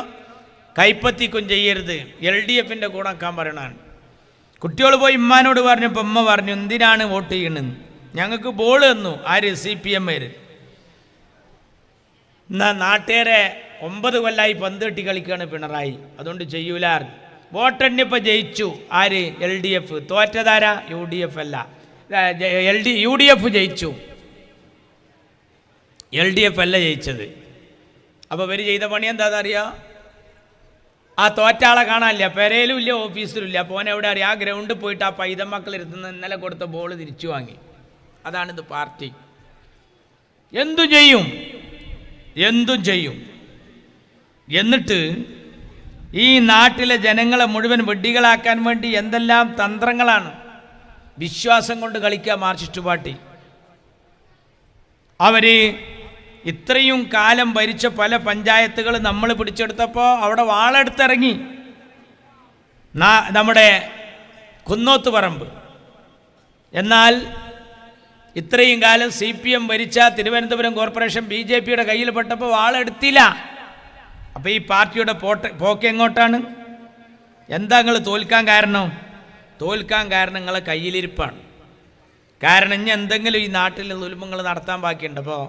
Speaker 1: കൈപ്പത്തിക്കും ചെയ്യരുത്, LDFൻ്റെ കൂടെ ആക്കാൻ പറയണതാണ്. കുട്ടികൾ പോയി ഉമ്മാനോട് പറഞ്ഞപ്പോൾ ഉമ്മ പറഞ്ഞു എന്തിനാണ് വോട്ട് ചെയ്യണമെന്ന്. ഞങ്ങൾക്ക് ബോൾ തന്നു ആര്? CPM. എന്നാൽ നാട്ടുകാരെ 9 കൊല്ലമായി പന്ത് കെട്ടി കളിക്കുകയാണ് പിണറായി, അതുകൊണ്ട് ചെയ്യൂല. വോട്ടെണ്ണിപ്പോൾ ജയിച്ചു ആര്? LDF. തോറ്റതാരാ? UDF അല്ല, UDF ജയിച്ചു, LDF അല്ല ജയിച്ചത്. അപ്പോൾ ഇവർ ചെയ്ത പണി എന്താണെന്നറിയാം? ആ തോറ്റാളെ കാണാനില്ല, പെരയിലും ഇല്ല, ഓഫീസിലും ഇല്ല. അപ്പോൾ എവിടെ അറിയാം? ആ ഗ്രൗണ്ടിൽ പോയിട്ട് ആ പൈതമക്കൾ ഇരുത്തുന്ന ഇന്നലെ കൊടുത്ത ബോൾ തിരിച്ചു വാങ്ങി. അതാണിത് പാർട്ടി. എന്തും ചെയ്യും, എന്തും ചെയ്യും. എന്നിട്ട് ഈ നാട്ടിലെ ജനങ്ങളെ മുഴുവൻ വെഡ്ഡികളാക്കാൻ വേണ്ടി എന്തെല്ലാം തന്ത്രങ്ങളാണ്. വിശ്വാസം കൊണ്ട് കളിക്കുക മാർക്സിസ്റ്റ് പാർട്ടി. അവർ ഇത്രയും കാലം ഭരിച്ച പല പഞ്ചായത്തുകൾ നമ്മൾ പിടിച്ചെടുത്തപ്പോൾ അവിടെ വാളെടുത്തിറങ്ങി. നമ്മുടെ കുന്നോത്ത് പറമ്പ്. എന്നാൽ ഇത്രയും കാലം CPM ഭരിച്ച തിരുവനന്തപുരം കോർപ്പറേഷൻ BJPയുടെ കയ്യിൽ പെട്ടപ്പോൾ വാളെടുത്തില്ല. അപ്പോൾ ഈ പാർട്ടിയുടെ പോക്ക് എങ്ങോട്ടാണ്? എന്താ നിങ്ങൾ തോൽക്കാൻ കാരണം? തോൽക്കാൻ കാരണം നിങ്ങളെ കയ്യിലിരിപ്പാണ്. കാരണം ഇനി എന്തെങ്കിലും ഈ നാട്ടിൽ ദുൽമങ്ങൾ നടത്താൻ ബാക്കിയുണ്ട്. അപ്പോൾ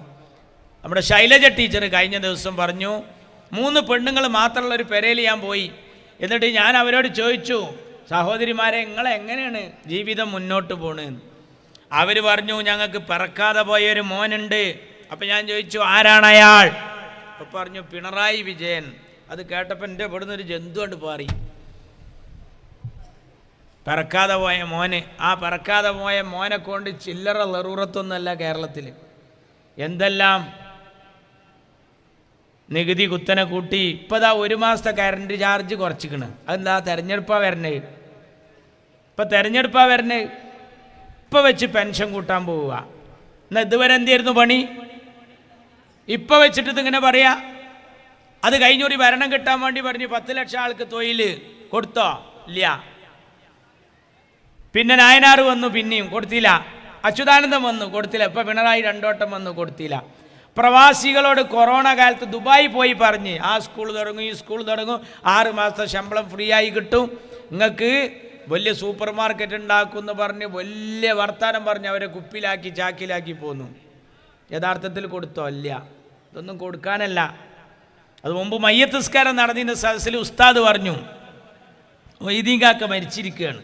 Speaker 1: നമ്മുടെ ശൈലജ ടീച്ചർ കഴിഞ്ഞ ദിവസം പറഞ്ഞു 3 പെണ്ണുങ്ങൾ മാത്രമുള്ള ഒരു പെരയിൽ ഞാൻ പോയി. എന്നിട്ട് ഞാൻ അവരോട് ചോദിച്ചു, സഹോദരിമാരെ നിങ്ങളെങ്ങനെയാണ് ജീവിതം മുന്നോട്ട് പോകണമെന്ന്. അവർ പറഞ്ഞു ഞങ്ങൾക്ക് പിറക്കാതെ പോയൊരു മോനുണ്ട്. അപ്പം ഞാൻ ചോദിച്ചു ആരാണ് അയാൾ? അപ്പം പറഞ്ഞു പിണറായി വിജയൻ. അത് കേട്ടപ്പോൾ എൻ്റെ ഇവിടുന്ന് ഒരു ജന്തു കൊണ്ട് പാറി. പിറക്കാതെ പോയ മോന്. ആ പിറക്കാതെ പോയ മോനെ കൊണ്ട് ചില്ലറ ലറൂറത്തൊന്നുമല്ല കേരളത്തിൽ. എന്തെല്ലാം നികുതി കുത്തനെ കൂട്ടി. ഇപ്പം ദാ 1 മാസത്തെ കറണ്ട് ചാർജ് കുറച്ചിക്കണ്. അതെന്താ? തെരഞ്ഞെടുപ്പാണ് വരണേ. ഇപ്പം തെരഞ്ഞെടുപ്പാണ് വരണേ. ഇപ്പം വെച്ച് പെൻഷൻ കൂട്ടാൻ പോവുക. എന്നാൽ ഇതുവരെ എന്തായിരുന്നു പണി? ഇപ്പം വെച്ചിട്ട് ഇതിങ്ങനെ പറയാ. അത് കഴിഞ്ഞൊരു ഭരണം കിട്ടാൻ വേണ്ടി പറഞ്ഞു 10 ലക്ഷം ആൾക്ക് തൊഴിൽ കൊടുത്തോ? ഇല്ല. പിന്നെ നായനാർ വന്നു, പിന്നെയും കൊടുത്തില്ല. അച്യുതാനന്ദൻ വന്നു, കൊടുത്തില്ല. ഇപ്പം പിണറായി 2 വട്ടം വന്നു, കൊടുത്തില്ല. പ്രവാസികളോട് കൊറോണ കാലത്ത് ദുബായി പോയി പറഞ്ഞ് ആ സ്കൂൾ തുടങ്ങും, ഈ സ്കൂൾ തുടങ്ങും, 6 മാസത്തെ ശമ്പളം ഫ്രീ ആയി കിട്ടും, നിങ്ങൾക്ക് വലിയ സൂപ്പർ മാർക്കറ്റ് ഉണ്ടാക്കുമെന്ന് പറഞ്ഞ് വലിയ വർത്താനം പറഞ്ഞ് അവരെ കുപ്പിലാക്കി ചാക്കിലാക്കി പോന്നു. യഥാർത്ഥത്തിൽ കൊടുത്തോ? ഇല്ല. ഇതൊന്നും കൊടുക്കാനല്ല. അത് മുമ്പ് മയ്യത്ത് നിസ്കാരം നടന്നിരുന്ന സദസ്സിൽ ഉസ്താദ് പറഞ്ഞു മൊയ്തീൻകാക്ക മരിച്ചിരിക്കുകയാണ്.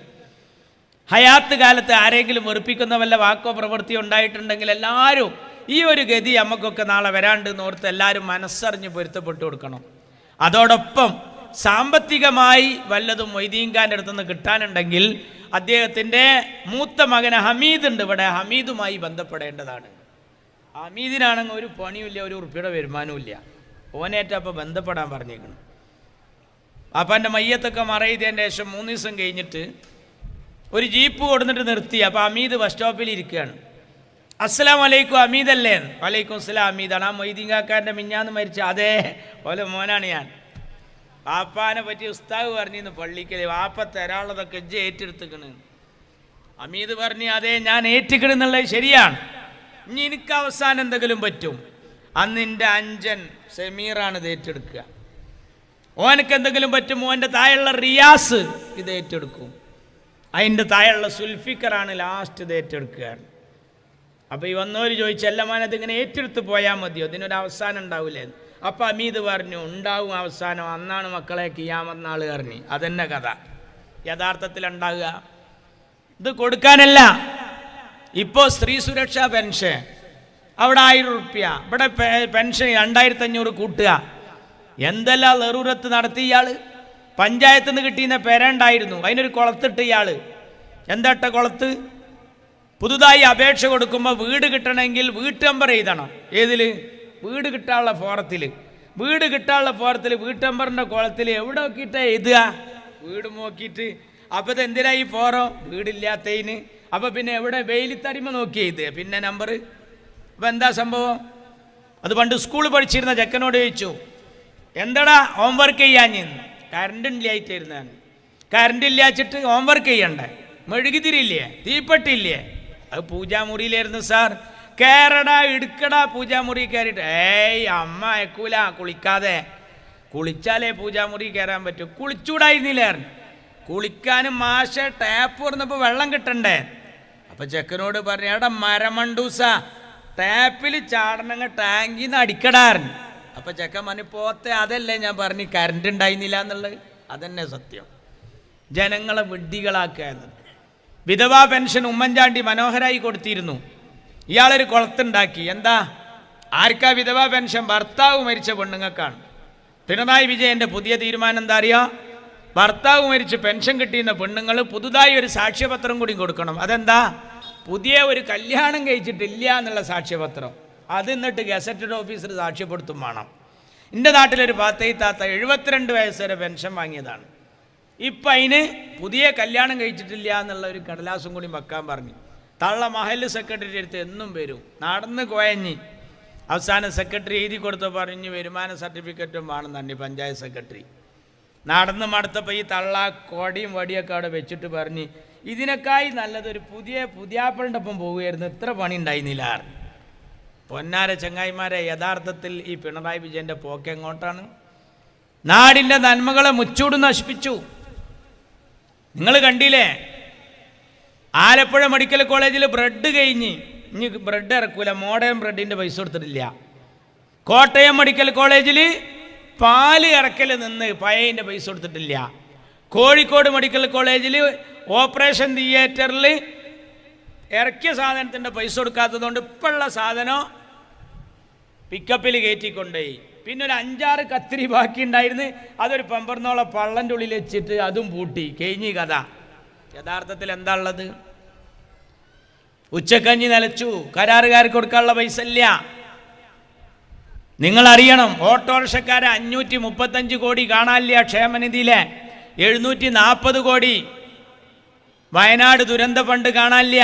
Speaker 1: ഹയാത്ത് കാലത്ത് ആരെങ്കിലും വെറുപ്പിക്കുന്ന വല്ല വാക്കോ പ്രവൃത്തിയോ ഉണ്ടായിട്ടുണ്ടെങ്കിൽ എല്ലാവരും ഈ ഒരു ഗതി നമുക്കൊക്കെ നാളെ വരാണ്ടെന്ന് ഓർത്ത് എല്ലാവരും മനസ്സറിഞ്ഞ് പൊരുത്തപ്പെട്ടു കൊടുക്കണം. അതോടൊപ്പം സാമ്പത്തികമായി വല്ലതും മൊയ്തീൻഖാൻ്റെ അടുത്തുനിന്ന് കിട്ടാനുണ്ടെങ്കിൽ അദ്ദേഹത്തിൻ്റെ മൂത്ത മകൻ ഹമീദ് ഉണ്ട് ഇവിടെ, ഹമീദുമായി ബന്ധപ്പെടേണ്ടതാണ്. ഹമീദിനാണെങ്കിൽ ഒരു പണിയുമില്ല, ഒരു ഉറുപ്പിയുടെ വരുമാനവും ഇല്ല. ഓനേറ്റപ്പോൾ ബന്ധപ്പെടാൻ പറഞ്ഞേക്കണം. അപ്പം എൻ്റെ മയ്യത്തൊക്കെ മറയിതതിൻ്റെ ശേഷം 3 ദിവസം കഴിഞ്ഞിട്ട് ഒരു ജീപ്പ് കൊടുത്തിട്ട് നിർത്തി. അപ്പോൾ ഹമീദ് ബസ് സ്റ്റോപ്പിൽ ഇരിക്കുകയാണ്. അസ്സലാമു അലൈക്കും, ഹമീദല്ലേ? വലൈക്കും അസ്സലാം, ഹമീദാണ്. ആ മൊയ്തീൻകാക്കാരൻ്റെ മിഞ്ഞാന്ന് മരിച്ച അതേ പോലെ മോനാണ് ഞാൻ. വാപ്പാനെ പറ്റി ഉസ്താദ് പറഞ്ഞിരുന്നു പള്ളിക്കൽ, വാപ്പ തരാനുള്ളതൊക്കെ ഇജ്ജ് ഏറ്റെടുത്തിക്കണ്. ഹമീദ് പറഞ്ഞു അതെ ഞാൻ ഏറ്റിക്കണെന്നുള്ളത് ശരിയാണ്, ഇനി എനിക്ക് അവസാനം എന്തെങ്കിലും പറ്റും. അന്ന് എൻ്റെ അഞ്ചൻ സമീറാണ് ഇത് ഏറ്റെടുക്കുക. ഓനക്ക് എന്തെങ്കിലും പറ്റുമോ ഓൻ്റെ താഴെയുള്ള റിയാസ് ഇത് ഏറ്റെടുക്കും. അതിൻ്റെ താഴെയുള്ള സുൽഫിക്കറാണ് ലാസ്റ്റ് ഇത് ഏറ്റെടുക്കുകയാണ്. അപ്പോൾ ഈ വന്നവർ ചോദിച്ചു, അല്ലമാൻ അതിങ്ങനെ ഏറ്റെടുത്ത് പോയാൽ മതിയോ, ഇതിനൊരു അവസാനം ഉണ്ടാവില്ലേ? അപ്പം അമീദ് പറഞ്ഞു, ഉണ്ടാവും അവസാനം, അന്നാണ് മക്കളെ കിയാമത്ത് നാൾ പറഞ്ഞു. അതന്നെ കഥ. യഥാർത്ഥത്തിൽ ഉണ്ടാകുക ഇത് കൊടുക്കാനല്ല. ഇപ്പോൾ സ്ത്രീ സുരക്ഷാ പെൻഷൻ അവിടെ 1000 റുപ്യ, ഇവിടെ പെൻഷൻ 2500 കൂട്ടുക. എന്തെല്ലാം നെറൂരത്ത് നടത്തി ഇയാൾ. പഞ്ചായത്തിൽ നിന്ന് കിട്ടിയുന്ന പെരണ്ടായിരുന്നു, അതിനൊരു കുളത്തിട്ട് ഇയാൾ. എന്താട്ട കുളത്ത്? പുതുതായി അപേക്ഷ കൊടുക്കുമ്പോൾ വീട് കിട്ടണമെങ്കിൽ വീട്ട് നമ്പർ എഴുതണം. ഏതിൽ? വീട് കിട്ടാനുള്ള ഫോറത്തിൽ. വീട് കിട്ടാനുള്ള ഫോറത്തിൽ വീട്ട് നമ്പറിൻ്റെ കുളത്തിൽ എവിടെ നോക്കിയിട്ടാണ് എഴുതുക? വീട് നോക്കിയിട്ട്. അപ്പോൾ ഇത് എന്തിനാ ഈ ഫോറം? വീടില്ലാത്തതിന്. അപ്പോൾ പിന്നെ എവിടെ വെയിലിത്തറിമ നോക്കി എഴുതുക പിന്നെ നമ്പർ? അപ്പോൾ എന്താ സംഭവം? അത് പണ്ട് സ്കൂളിൽ പഠിച്ചിരുന്ന ചെക്കനോട് ചോദിച്ചു, എന്താടാ ഹോംവർക്ക് ചെയ്യാൻ? കറണ്ട് ഇല്ലായിട്ടായിരുന്നു. കറണ്ട് ഇല്ലാച്ചിട്ട് ഹോംവർക്ക് ചെയ്യണ്ടേ? മെഴുകുതിരില്ലേ? തീപ്പെട്ടില്ലേ? അത് പൂജാമുറിയിലായിരുന്നു സാർ. കയറടാ എടുക്കടാ പൂജാമുറി കയറിയിട്ട്. ഏയ് അമ്മ അയക്കൂല, കുളിക്കാതെ. കുളിച്ചാലേ പൂജാമുറി കയറാൻ പറ്റൂ. കുളിച്ചൂടായിരുന്നില്ലായിരുന്നു. കുളിക്കാനും മാഷ ടാപ്പ് തുറന്നപ്പോൾ വെള്ളം കിട്ടണ്ടേ? അപ്പം ചെക്കനോട് പറഞ്ഞു, എടാ മരമണ്ടൂസ, ടാപ്പിൽ ചാടണങ്ങ ടാങ്കിൽ നിന്ന് അടിക്കടാറുണ്ട്. അപ്പം ചെക്കൻ പറഞ്ഞു, പോത്തെ അതല്ലേ ഞാൻ പറഞ്ഞു കറണ്ട് ഉണ്ടായിരുന്നില്ല എന്നുള്ളത്. അതന്നെ സത്യം. ജനങ്ങളെ വിഡ്ഢികളാക്കുക എന്നത്. വിധവാ പെൻഷൻ ഉമ്മൻചാണ്ടി മനോഹരായി കൊടുത്തിരുന്നു. ഇയാളൊരു കുളത്തുണ്ടാക്കി. എന്താ? ആർക്കാ വിധവാ പെൻഷൻ? ഭർത്താവ് മരിച്ച പെണ്ണുങ്ങൾക്കാണ്. പിണറായി വിജയൻ്റെ പുതിയ തീരുമാനം എന്താ അറിയാം? ഭർത്താവ് മരിച്ച് പെൻഷൻ കിട്ടിയുന്ന പെണ്ണുങ്ങൾ പുതുതായി ഒരു സാക്ഷ്യപത്രം കൂടി കൊടുക്കണം. അതെന്താ? പുതിയ ഒരു കല്യാണം കഴിച്ചിട്ടില്ല എന്നുള്ള സാക്ഷ്യപത്രം. അത് എന്നിട്ട് ഗസറ്റഡ് ഓഫീസർ സാക്ഷ്യപ്പെടുത്തും വേണം. എൻ്റെ നാട്ടിലൊരു താത്ത 72 വയസ്സ് വരെ പെൻഷൻ വാങ്ങിയതാണ്. ഇപ്പം അതിന് പുതിയ കല്യാണം കഴിച്ചിട്ടില്ല എന്നുള്ള ഒരു കടലാസും കൂടി വെക്കാൻ പറഞ്ഞു. തള്ള മഹല്ല് സെക്രട്ടറി അടുത്ത് എന്നും വരും, നടന്ന് കുഴഞ്ഞ്. അവസാനം സെക്രട്ടറി എഴുതി കൊടുത്ത് പറഞ്ഞു വരുമാന സർട്ടിഫിക്കറ്റും വേണമെന്നു പഞ്ചായത്ത് സെക്രട്ടറി. നടന്ന് മടുത്തപ്പോൾ ഈ തള്ള കൊടിയും വടിയൊക്കെ അവിടെ വെച്ചിട്ട് പറഞ്ഞ്, ഇതിനേക്കായി നല്ലതൊരു പുതിയാപ്പളിൻ്റെ ഒപ്പം പോവുകയായിരുന്നു, ഇത്ര പണി ഉണ്ടായിരുന്നില്ല. പൊന്നാര ചങ്ങായിമാരെ, യഥാർത്ഥത്തിൽ ഈ പിണറായി വിജയൻ്റെ പോക്ക് എങ്ങോട്ടാണ്? നാടിൻ്റെ നന്മകളെ മുച്ചൂട് നശിപ്പിച്ചു. നിങ്ങൾ കണ്ടില്ലേ? ആലപ്പുഴ മെഡിക്കൽ കോളേജിൽ ബ്രെഡ് കഴിഞ്ഞ് ഇനി ബ്രെഡ് ഇറക്കൂല, മോഡേൺ ബ്രെഡിൻ്റെ പൈസ കൊടുത്തിട്ടില്ല. കോട്ടയം മെഡിക്കൽ കോളേജിൽ പാല് ഇറക്കൽ നിന്ന് പഴയതിൻ്റെ പൈസ കൊടുത്തിട്ടില്ല. കോഴിക്കോട് മെഡിക്കൽ കോളേജിൽ ഓപ്പറേഷൻ തിയേറ്ററിൽ ഇറക്കിയ സാധനത്തിൻ്റെ പൈസ കൊടുക്കാത്തതുകൊണ്ട് ഇപ്പോഴുള്ള സാധനം പിക്കപ്പിൽ കയറ്റിക്കൊണ്ടുപോയി. പിന്നെ ഒരു 5-6 കത്തിരി ബാക്കി ഉണ്ടായിരുന്നു, അതൊരു പമ്പർന്നോളം പള്ളൻ്റെ ഉള്ളിൽ വെച്ചിട്ട് അതും പൂട്ടി. കഴിഞ്ഞി കഥ. യഥാർത്ഥത്തിൽ എന്താ ഉള്ളത്? ഉച്ചക്കഞ്ഞി നിലച്ചു, കരാറുകാർക്ക് കൊടുക്കാനുള്ള പൈസ ഇല്ല. നിങ്ങളറിയണം, ഓട്ടോറിക്ഷക്കാരെ 535 കോടി കാണാനില്ല ക്ഷേമനിധിയിലെ, 740 കോടി വയനാട് ദുരന്ത ഫണ്ട് കാണാനില്ല.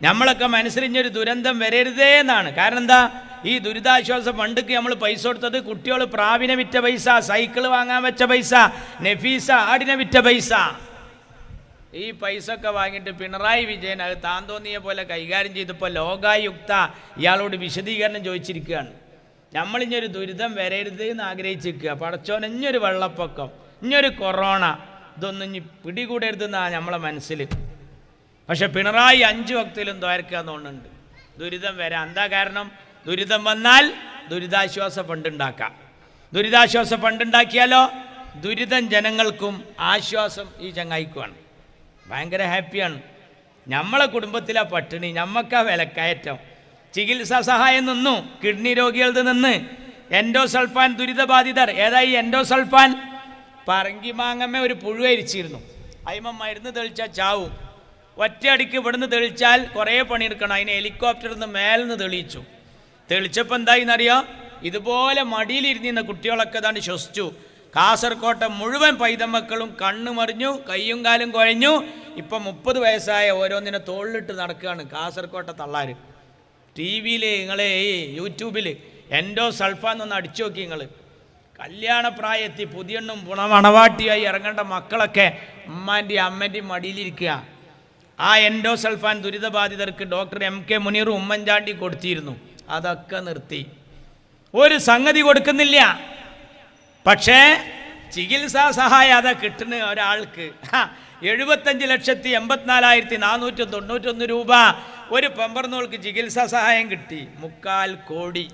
Speaker 1: നമ്മളൊക്കെ മനസ്സിലിഞ്ഞൊരു ദുരന്തം വരരുതേ എന്നാണ്. കാരണം എന്താ? ഈ ദുരിതാശ്വാസ ഫണ്ടിക്ക് നമ്മൾ പൈസ കൊടുത്തത് കുട്ടികൾ പ്രാവിനെ വിറ്റ പൈസ, സൈക്കിൾ വാങ്ങാൻ വെച്ച പൈസ, നഫീസ ആടിനെ വിറ്റ പൈസ. ഈ പൈസ ഒക്കെ വാങ്ങിയിട്ട് പിണറായി വിജയൻ അത് താൻ തോന്നിയ പോലെ കൈകാര്യം ചെയ്തപ്പോൾ ലോകായുക്ത ഇയാളോട് വിശദീകരണം ചോദിച്ചിരിക്കുകയാണ്. നമ്മളിഞ്ഞൊരു ദുരിതം വരരുത് എന്ന് ആഗ്രഹിച്ചിരിക്കുക. പടച്ചോൻ ഇഞ്ഞൊരു വെള്ളപ്പൊക്കം, ഇഞ്ഞൊരു കൊറോണ, ഇതൊന്നും ഇനി പിടികൂടരുതെന്നാണ് നമ്മളെ മനസ്സിൽ. പക്ഷെ പിണറായി 5 വക്തിലും ദ്വാരക്കുക എന്നുണ്ട്. ദുരിതം വരാം. എന്താ കാരണം? ദുരിതം വന്നാൽ ദുരിതാശ്വാസ ഫണ്ട് ഉണ്ടാക്കാം. ദുരിതാശ്വാസ ഫണ്ട് ഉണ്ടാക്കിയാലോ ദുരിതം ജനങ്ങൾക്കും ആശ്വാസം ഈ ചങ്ങായിക്കുമാണ്. ഭയങ്കര ഹാപ്പിയാണ്. നമ്മളെ കുടുംബത്തിലെ പട്ടിണി, നമ്മക്കാ വിലക്കയറ്റം. ചികിത്സാ സഹായം നിന്നു, കിഡ്നി രോഗികളുടെ നിന്ന്. എൻഡോസൾഫാൻ ദുരിതബാധിതർ. ഏതായി എൻഡോസൾഫാൻ? പറങ്കി മാങ്ങമ്മ ഒരു പുഴു അരിച്ചിരുന്നു, അതിമ മരുന്ന് തെളിച്ചാൽ ചാവും. ഒറ്റയടിക്ക് ഇവിടുന്ന് തെളിച്ചാൽ കുറേ പണിയെടുക്കണം. അതിന് ഹെലികോപ്റ്ററിൽ നിന്ന് മേലെന്ന് തെളിയിച്ചു. തെളിച്ചപ്പോൾ എന്തായിന്നറിയോ? ഇതുപോലെ മടിയിലിരുന്നിരുന്ന കുട്ടികളൊക്കെ തന്നെ ശ്വസിച്ചു. കാസർകോട്ടെ മുഴുവൻ പൈതമക്കളും കണ്ണു മറിഞ്ഞു, കയ്യും കാലും കുഴഞ്ഞു. ഇപ്പം 30 വയസ്സായ ഓരോന്നിനെ തോളിലിട്ട് നടക്കുകയാണ് കാസർകോട്ടെ തള്ളാർ. ടി വിയിൽ നിങ്ങൾ യൂട്യൂബിൽ എൻഡോസൾഫാന്നൊന്ന് അടിച്ചു നോക്കി. നിങ്ങൾ കല്യാണപ്രായത്തിൽ പുതിയണ്ണും മണവാട്ടിയായി ഇറങ്ങേണ്ട മക്കളൊക്കെ ഉമ്മാൻ്റെയും അമ്മൻ്റെയും മടിയിലിരിക്കുക. ആ എൻഡോസൾഫാൻ ദുരിതബാധിതർക്ക് ഡോക്ടർ MK മുനീർ ഉമ്മൻചാണ്ടി കൊടുത്തിരുന്നു. അതൊക്കെ നിർത്തി. ഒരു സംഗതി കൊടുക്കുന്നില്ല. പക്ഷേ ചികിത്സാ സഹായം അതാ കിട്ടുന്ന ഒരാൾക്ക് 75,84,491 രൂപ ഒരു പമ്പർന്നോൾക്ക് ചികിത്സാ സഹായം കിട്ടി. 3/4 കോടി.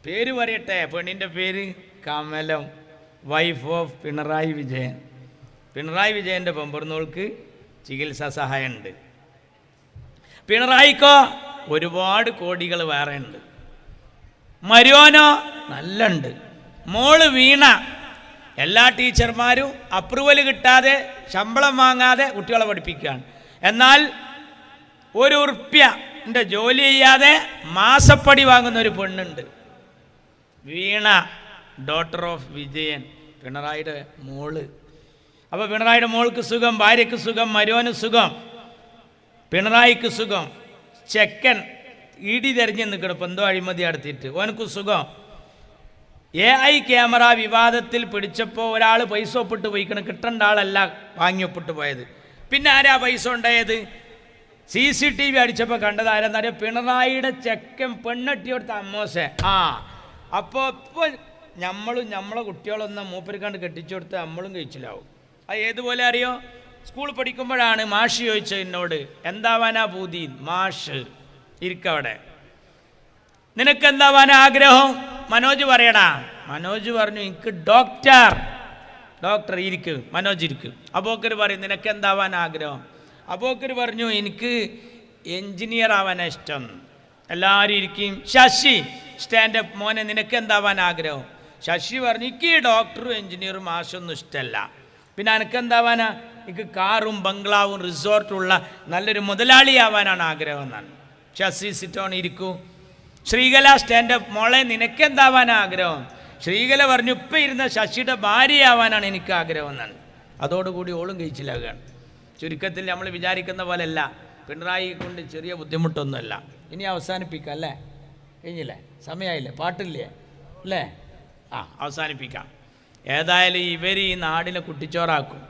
Speaker 1: പേര് പറയട്ടെ, പെണ്ണിൻ്റെ പേര് കമലം, വൈഫ് ഓഫ് പിണറായി വിജയൻ. പിണറായി വിജയൻ്റെ പമ്പർന്നോൾക്ക് ചികിത്സാ സഹായം ഉണ്ട്. പിണറായിക്കോ ഒരുപാട് കോടികൾ വേറെ ഉണ്ട്. മരുവനോ നല്ല ഉണ്ട്. മോള് വീണ എല്ലാ ടീച്ചർമാരും അപ്രൂവൽ കിട്ടാതെ ശമ്പളം വാങ്ങാതെ കുട്ടികളെ പഠിപ്പിക്കുകയാണ്. എന്നാൽ ₹1 ജോലി ചെയ്യാതെ മാസപ്പടി വാങ്ങുന്ന ഒരു പെണ്ണുണ്ട്, വീണ, ഡോട്ടർ ഓഫ് വിജയൻ, പിണറായിയുടെ മോള്. അപ്പോൾ പിണറായിയുടെ മോൾക്ക് സുഖം, ഭാര്യയ്ക്ക് സുഖം, മരുവന് സുഖം, പിണറായിക്ക് സുഖം. ചെക്കൻ ഇടി തെരഞ്ഞു നിൽക്കണം, ഇപ്പം എന്തോ അഴിമതി നടത്തിയിട്ട്, ഓനക്ക് സുഖം. AI ക്യാമറ വിവാദത്തിൽ പിടിച്ചപ്പോൾ ഒരാൾ പൈസ ഒപ്പിട്ട് പോയിക്കണം, കിട്ടേണ്ട ആളല്ല വാങ്ങി ഒപ്പിട്ട് പോയത്. പിന്നെ ആരാ പൈസ ഉണ്ടായത്? CCTV അടിച്ചപ്പോൾ കണ്ടത് ആരെന്നറിയാം? പിണറായിയുടെ ചെക്കൻ പെണ്ണെട്ടി കൊടുത്ത അമ്മോശൻ. അപ്പോൾ ഇപ്പോൾ നമ്മളെ കുട്ടികളൊന്നും മൂപ്പരിക്കാണ്ട് കെട്ടിച്ചു കൊടുത്ത് നമ്മളും കഴിച്ചില്ലാവും. അത് ഏതുപോലെ അറിയോ? സ്കൂൾ പഠിക്കുമ്പോഴാണ് മാഷ് ചോദിച്ചത് എന്നോട്, എന്താവാനാ പൂതി? മാഷ് ഇരിക്കവിടെ, നിനക്കെന്താവാനാ ആഗ്രഹം? മനോജ് പറയടാ. മനോജ് പറഞ്ഞു, എനിക്ക് ഡോക്ടർ. ഇരിക്കും, മനോജ് ഇരിക്കും. അബൂക്കർ പറയും, നിനക്കെന്താവാൻ ആഗ്രഹം? അബൂക്കർ പറഞ്ഞു, എനിക്ക് എൻജിനീയർ ആവാനാണ് ഇഷ്ടം. എല്ലാവരും ഇരിക്കും. ശശി സ്റ്റാൻഡപ്പ്, മോനെ നിനക്കെന്താവാൻ ആഗ്രഹം? ശശി പറഞ്ഞു, എനിക്ക് ഡോക്ടറും എൻജിനീയറും മാഷൊന്നും ഇഷ്ടമല്ല. പിന്നെ എനിക്കെന്താവാനാ? എനിക്ക് കാറും ബംഗ്ലാവും റിസോർട്ടുള്ള നല്ലൊരു മുതലാളിയാവാനാണ് ആഗ്രഹം എന്നാണ്. ശശി സിറ്റോൺ ഇരിക്കൂ. ശ്രീകല സ്റ്റാൻഡപ്പ്, മോളെ നിനക്കെന്താവാൻ ആഗ്രഹം? ശ്രീകല പറഞ്ഞു, ഇപ്പം ഇരുന്ന ശശിയുടെ ഭാര്യയാവാനാണ് എനിക്ക് ആഗ്രഹം എന്നാണ്. അതോടുകൂടി ഓളും കഴിച്ചിലാകുകയാണ്. ചുരുക്കത്തിൽ നമ്മൾ വിചാരിക്കുന്ന പോലെയല്ല, പിണറായി കൊണ്ട് ചെറിയ ബുദ്ധിമുട്ടൊന്നുമല്ല. ഇനി അവസാനിപ്പിക്കാം അല്ലേ? കഴിഞ്ഞില്ലേ? സമയമായില്ലേ? പാട്ടില്ലേ അല്ലേ? അവസാനിപ്പിക്കാം. ഏതായാലും ഇവർ ഈ നാടിനെ കുട്ടിച്ചോറാക്കും.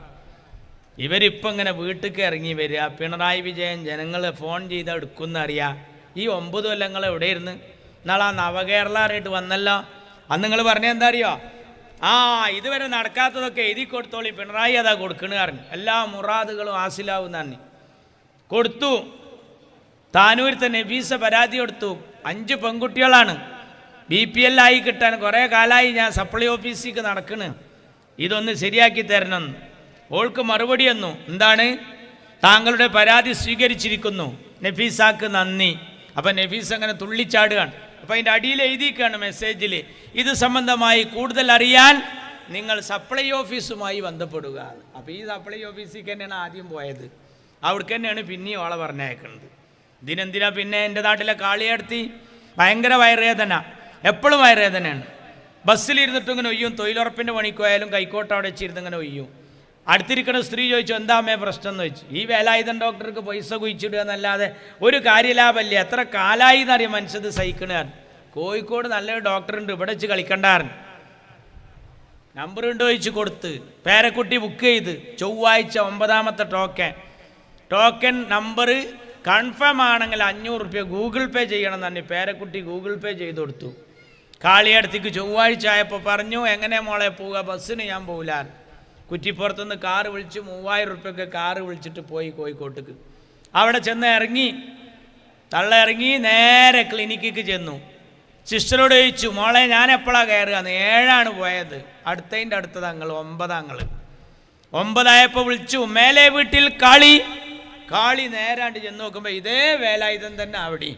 Speaker 1: ഇവരിപ്പം ഇങ്ങനെ വീട്ടിലേക്ക് ഇറങ്ങി വരിക. പിണറായി വിജയൻ ജനങ്ങൾ ഫോൺ ചെയ്ത് എടുക്കുന്നറിയാം. ഈ 9 കൊല്ലങ്ങൾ എവിടെയിരുന്നു? നാളെ നവകേരള ആയിട്ട് വന്നല്ലോ. അന്ന് നിങ്ങൾ പറഞ്ഞ എന്താ അറിയോ? ഇതുവരെ നടക്കാത്തതൊക്കെ എഴുതി കൊടുത്തോളി, പിണറായി അതാ കൊടുക്കണ പറഞ്ഞു. എല്ലാ മുറാദുകളും ഹാസിലാവുന്നാണ്. കൊടുത്തു. താനൂരത്തെ നബീസ പരാതി കൊടുത്തു. 5 പെൺകുട്ടികളാണ്. BPL ആയി കിട്ടാൻ കുറേ കാലമായി ഞാൻ സപ്ലൈ ഓഫീസിലേക്ക് നടക്കണ്, ഇതൊന്ന് ശരിയാക്കി തരണം. ഓൾക്ക് മറുപടി വന്നു, എന്താണ്? താങ്കളുടെ പരാതി സ്വീകരിച്ചിരിക്കുന്നു, നഫീസാക്ക് നന്ദി. അപ്പം നഫീസ് അങ്ങനെ തുള്ളിച്ചാടുകയാണ്. അപ്പം അതിൻ്റെ അടിയിൽ എഴുതിയിരിക്കുകയാണ് മെസ്സേജിൽ, ഇത് സംബന്ധമായി കൂടുതൽ അറിയാൻ നിങ്ങൾ സപ്ലൈ ഓഫീസുമായി ബന്ധപ്പെടുക. അപ്പോൾ ഈ സപ്ലൈ ഓഫീസിലേക്ക് തന്നെയാണ് ആദ്യം പോയത്, അവിടേക്ക് തന്നെയാണ് പിന്നെയും ഓളെ പറഞ്ഞയക്കുന്നത്. ഇതിനെന്തിനാ പിന്നെ എൻ്റെ നാട്ടിലെ കാളിയടത്തി ഭയങ്കര വയറുവേദന, എപ്പോഴും വയറുവേദനയാണ്. ബസ്സിലിരുന്നിട്ടും ഇങ്ങനെ ഒയ്യും, തൊഴിലുറപ്പിൻ്റെ പണിക്ക് പോയാലും കൈക്കോട്ട് അവിടെ വെച്ചിരുന്ന് ഇങ്ങനെ ഒയ്യും. അടുത്തിരിക്കുന്ന സ്ത്രീ ചോദിച്ചു, എന്താ അമ്മേ പ്രശ്നം എന്ന് ചോദിച്ചു. ഈ വേലായുധൻ ഡോക്ടർക്ക് പൈസ കുഴിച്ചിടുക എന്നല്ലാതെ ഒരു കാര്യലാഭമല്ല. എത്ര കാലായി എന്നറിയാം മനുഷ്യത് സഹിക്കണാറ്. കോഴിക്കോട് നല്ലൊരു ഡോക്ടറുണ്ട്, ഇവിടെ വെച്ച് കളിക്കണ്ടാറ്. നമ്പർ ഉണ്ടോ ചോദിച്ച് കൊടുത്ത്, പേരക്കുട്ടി ബുക്ക് ചെയ്ത് ചൊവ്വാഴ്ച 9ാമത്തെ ടോക്കൻ നമ്പർ കൺഫേം ആണെങ്കിൽ 500 രൂപ ഗൂഗിൾ പേ ചെയ്യണം തന്നെ. പേരക്കുട്ടി ഗൂഗിൾ പേ ചെയ്ത് കൊടുത്തു. കാളിയടത്തേക്ക് ചൊവ്വാഴ്ച ആയപ്പോൾ പറഞ്ഞു, എങ്ങനെ മോളെ പോവുക? ബസ്സിന് ഞാൻ പോകില്ല. കുറ്റിപ്പുറത്തുനിന്ന് കാറ് വിളിച്ച് 3000 രൂപയ്ക്ക് കാറ് വിളിച്ചിട്ട് പോയി കോഴിക്കോട്ടേക്ക്. അവിടെ ചെന്ന് ഇറങ്ങി, ഇറങ്ങി നേരെ ക്ലിനിക്കിക്ക് ചെന്നു. സിസ്റ്ററോട് ചോദിച്ചു, മോളെ ഞാൻ എപ്പോഴാണ് കയറുകയെന്ന്. 7 പോയത്. അടുത്തതിൻ്റെ അടുത്തത് അങ്ങൾ 9 9 വിളിച്ചു. മേലെ വീട്ടിൽ കാളി നേരാണ്ട് ചെന്ന് നോക്കുമ്പോൾ ഇതേ വേലായുധം തന്നെ അവിടെ.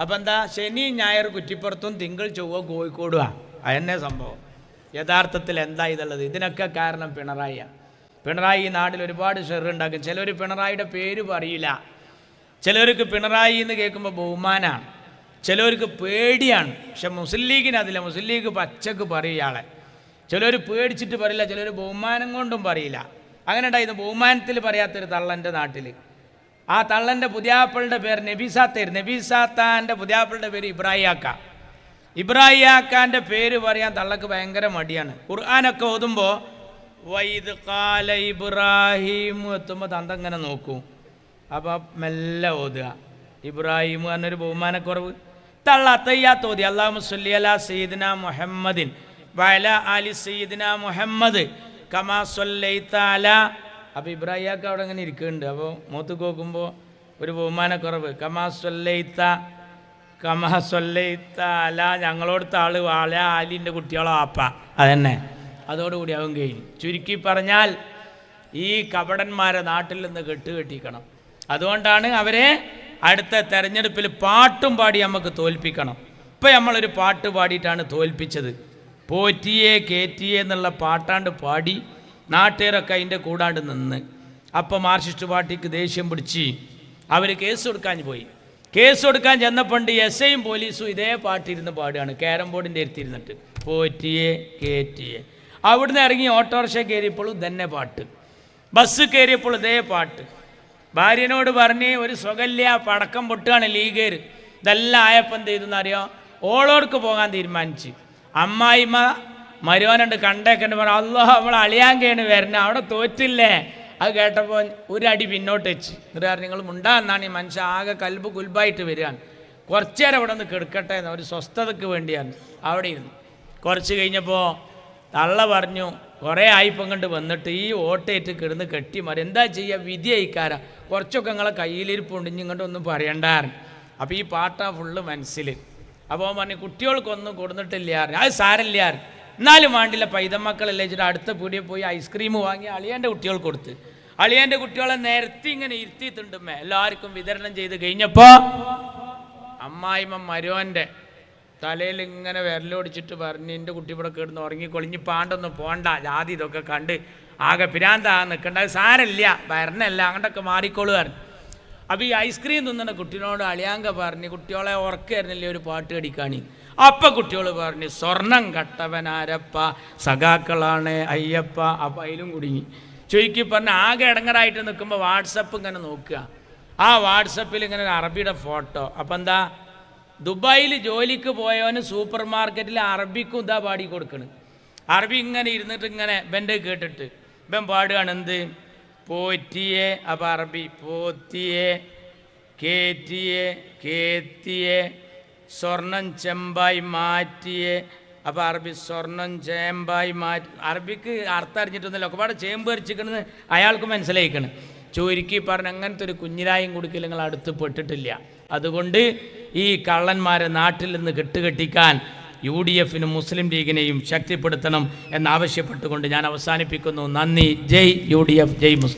Speaker 1: അപ്പം എന്താ, ശനി ഞായർ കുറ്റിപ്പുറത്തും തിങ്കൾ ചൊവ്വ കോഴിക്കോടുമാണ്. അതന്നെ സംഭവം. യഥാർത്ഥത്തിൽ എന്താ ഇതുള്ളത്? ഇതിനൊക്കെ കാരണം പിണറായിയാണ്. പിണറായി ഈ നാട്ടിൽ ഒരുപാട് ഷെറുണ്ടാക്കും. ചിലർ പിണറായിയുടെ പേര് പറയില്ല. ചിലർക്ക് പിണറായി എന്ന് കേൾക്കുമ്പോൾ ബഹുമാനമാണ്, ചിലർക്ക് പേടിയാണ്. പക്ഷെ മുസ്ലിം ലീഗിന് അതില്ല. മുസ്ലിം ലീഗ് പച്ചക്ക് പറയും ഇയാളെ. ചിലർ പേടിച്ചിട്ട് പറയില്ല, ചിലർ ബഹുമാനം കൊണ്ടും പറയില്ല. അങ്ങനെ ഉണ്ടായിരുന്നു. ബഹുമാനത്തിൽ പറയാത്തൊരു തള്ളൻ്റെ നാട്ടിൽ. ആ തള്ളൻ്റെ പുതിയാപ്പിളുടെ പേര് നബീസാത്തായിരുന്നു. നബീസാത്താൻ്റെ പുതിയാപ്പിളുടെ പേര് ഇബ്രാഹിയാക്കാൻ്റെ പേര് പറയാൻ തള്ളക്ക് ഭയങ്കര മടിയാണ്. ഖുർആനൊക്കെ ഓതുമ്പോൾ വൈദ് ഖാല ഇബ്രാഹിം എത്തുമ്പോൾ തന്തങ്ങനെ നോക്കൂ. അപ്പോൾ മെല്ലെ ഓതുക. ഇബ്രാഹിം എന്നൊരു ബഹുമാനക്കുറവ്. തള്ള അത്തയ്യാത്ത് ഓതി അല്ലാഹുമ്മ സ്വല്ലി അലാ സയ്യിദിന മുഹമ്മദിൻ വഅലാ ആലി സയ്യിദിന മുഹമ്മദ് കമാ സ്വല്ലൈത അലാ. അപ്പോൾ ഇബ്രാഹിമൊക്കെ അവിടെ അങ്ങനെ ഇരിക്കുന്നുണ്ട്. അപ്പോൾ മുഖത്ത് നോക്കുമ്പോൾ ഒരു ബഹുമാനക്കുറവ്. കമാ സ്വല്ലൈത അല, ഞങ്ങളോടുത്ത ആള് വാല ആലിൻ്റെ കുട്ടികളോ ആപ്പ, അതന്നെ. അതോടുകൂടി അവൻ കഴിഞ്ഞു. ചുരുക്കി പറഞ്ഞാൽ ഈ കപടന്മാരെ നാട്ടിൽ നിന്ന് കെട്ടിക്കണം. അതുകൊണ്ടാണ് അവരെ അടുത്ത തെരഞ്ഞെടുപ്പിൽ പാട്ടും പാടി നമുക്ക് തോൽപ്പിക്കണം. ഇപ്പം നമ്മളൊരു പാട്ട് പാടിയിട്ടാണ് തോൽപ്പിച്ചത്. പോറ്റിയെ കേറ്റിയെ എന്നുള്ള പാട്ടാണ്ട് പാടി നാട്ടുകാരൊക്കെ അതിൻ്റെ കൂടാണ്ട് നിന്ന്. അപ്പം മാർക്സിസ്റ്റ് പാർട്ടിക്ക് ദേഷ്യം പിടിച്ച് അവർ കേസ് കൊടുക്കാൻ പോയി. കേസ് കൊടുക്കാൻ ചെന്നപ്പോൾ എസ്ഐയും പോലീസും ഇതേ പാട്ടിരുന്ന് പാടുകയാണ്, ക്യാരം ബോർഡിൻ്റെ അടുത്തിരുന്നിട്ട്. പോറ്റിയെ കേറ്റിയെ. അവിടുന്ന് ഇറങ്ങി ഓട്ടോറിക്ഷ കയറിയപ്പോഴും തന്നെ പാട്ട്, ബസ് കയറിയപ്പോൾ ഇതേ പാട്ട്. ഭാര്യനോട് പറഞ്ഞ് ഒരു സുഖമില്ല, പടക്കം പൊട്ടുകയാണ് ലീഗേർ. ഇതെല്ലാം ആയപ്പോൾ എന്ത് ചെയ്തെന്നറിയോ, ഓളോർക്ക് പോകാൻ തീരുമാനിച്ച്. അമ്മായിമ്മ മരുവാനുണ്ട് കണ്ടേക്കണ്ട് പറഞ്ഞു, അല്ലാഹ് നമ്മൾ അളിയാങ്കയാണ് വരുന്നത്, അവിടെ തോറ്റില്ലേ. അത് കേട്ടപ്പോൾ ഒരടി പിന്നോട്ട് വെച്ച്. എന്നിട്ട് പറഞ്ഞു, നിങ്ങൾ മുണ്ടാന്നാണ് ഈ മനുഷ്യൻ ആകെ കൽബ് കുൽബായിട്ട് വരികയാണ്, കുറച്ചു നേരം ഇവിടെ നിന്ന് കിടക്കട്ടെ എന്ന്, ഒരു സ്വസ്ഥതയ്ക്ക് വേണ്ടിയാണ്. അവിടെ ഇരുന്നു. കുറച്ച് കഴിഞ്ഞപ്പോൾ തള്ള പറഞ്ഞു, കുറേ ആയിപ്പം കണ്ട് വന്നിട്ട് ഈ ഓട്ടേറ്റ് കിടന്ന് കെട്ടി മാറി, എന്താ ചെയ്യുക, വിധി അയക്കാരാ, കുറച്ചൊക്കെ നിങ്ങളെ കയ്യിലിരിപ്പുണ്ട്, ഇങ്ങോട്ടൊന്നും പറയണ്ടായിരുന്നു. അപ്പോൾ ഈ പാട്ടാ ഫുള്ള് മനസ്സിൽ. അപ്പോൾ പറഞ്ഞു, കുട്ടികൾക്കൊന്നും കൊടുത്തിട്ടില്ല, അത് സാരമില്ല, എന്നാലും വേണ്ടില്ല, പൈതമക്കളല്ലേ വെച്ചിട്ട് അടുത്ത പീടിയിൽ പോയി ഐസ്ക്രീം വാങ്ങി അളിയൻ്റെ കുട്ടികൾക്ക് കൊടുത്ത്. അളിയൻ്റെ കുട്ടികളെ നേരത്തെ ഇങ്ങനെ ഇരുത്തിയിട്ടുണ്ടുമ്മേ എല്ലാവർക്കും വിതരണം ചെയ്ത് കഴിഞ്ഞപ്പോൾ അമ്മായിമ്മ മരുവൻ്റെ തലയിൽ ഇങ്ങനെ വിരലോടിച്ചിട്ട് പറഞ്ഞ്, എൻ്റെ കുട്ടി ഇവിടെ കിടന്ന് ഉറങ്ങിക്കൊളിഞ്ഞ് പാണ്ടൊന്നും പോണ്ട, ജാതി ഇതൊക്കെ കണ്ട് ആകെ പിരാന്താ നിൽക്കേണ്ട, സാരമില്ല, വരണല്ല, അങ്ങോട്ടൊക്കെ മാറിക്കോളുമായിരുന്നു. അപ്പോൾ ഈ ഐസ്ക്രീം തിന്നുന്ന കുട്ടീനോട് അളിയാങ്ക പറഞ്ഞ്, കുട്ടികളെ ഉറക്കായിരുന്നില്ലേ ഒരു പാട്ട് കടിക്കാണി. അപ്പം കുട്ടികൾ പറഞ്ഞ്, സ്വർണം കട്ടവനാരപ്പ സഖാക്കളാണ് അയ്യപ്പ. അപ്പം അതിലും കുടുങ്ങി. ചുരുക്കി പറഞ്ഞ് ആകെ ഇടങ്ങറായിട്ട് നിൽക്കുമ്പോൾ വാട്സപ്പ് ഇങ്ങനെ നോക്കുക. ആ വാട്സപ്പിൽ ഇങ്ങനെ ഒരു അറബിയുടെ ഫോട്ടോ. അപ്പം എന്താ, ദുബായിൽ ജോലിക്ക് പോയവന് സൂപ്പർ മാർക്കറ്റിൽ അറബിക്കും ഇതാ പാടി കൊടുക്കണ്. അറബി ഇങ്ങനെ ഇരുന്നിട്ട് ഇങ്ങനെ ഇവൻ്റെ കേട്ടിട്ട് ഇവൻ പാടുകയാണ്, എന്ത് പോറ്റിയെ. അപ്പം അറബി പോത്തിയെ കേറ്റിയെ കേത്തിയെ സ്വർണം ചെമ്പായി മാറ്റിയെ. അപ്പോൾ അറബി സ്വർണം ചേമ്പായി മാറ്റി. അറബിക്ക് അർത്ഥം അറിഞ്ഞിട്ടൊന്നുമില്ല, ഒക്കെപാടെ ചേമ്പ് അരിച്ചിക്കണെന്ന് അയാൾക്ക് മനസ്സിലായിക്കണം. ചുരുക്കി പറഞ്ഞ് അങ്ങനത്തെ ഒരു കുഞ്ഞിരായും കുടിക്കൽ നിങ്ങൾ അടുത്ത് പെട്ടിട്ടില്ല. അതുകൊണ്ട് ഈ കള്ളന്മാരെ നാട്ടിൽ നിന്ന് കെട്ടുകെട്ടിക്കാൻ UDFനും മുസ്ലിം ലീഗിനെയും ശക്തിപ്പെടുത്തണം എന്നാവശ്യപ്പെട്ടുകൊണ്ട് ഞാൻ അവസാനിപ്പിക്കുന്നു. നന്ദി. ജയ് UDF, ജയ് മുസ്ലിം.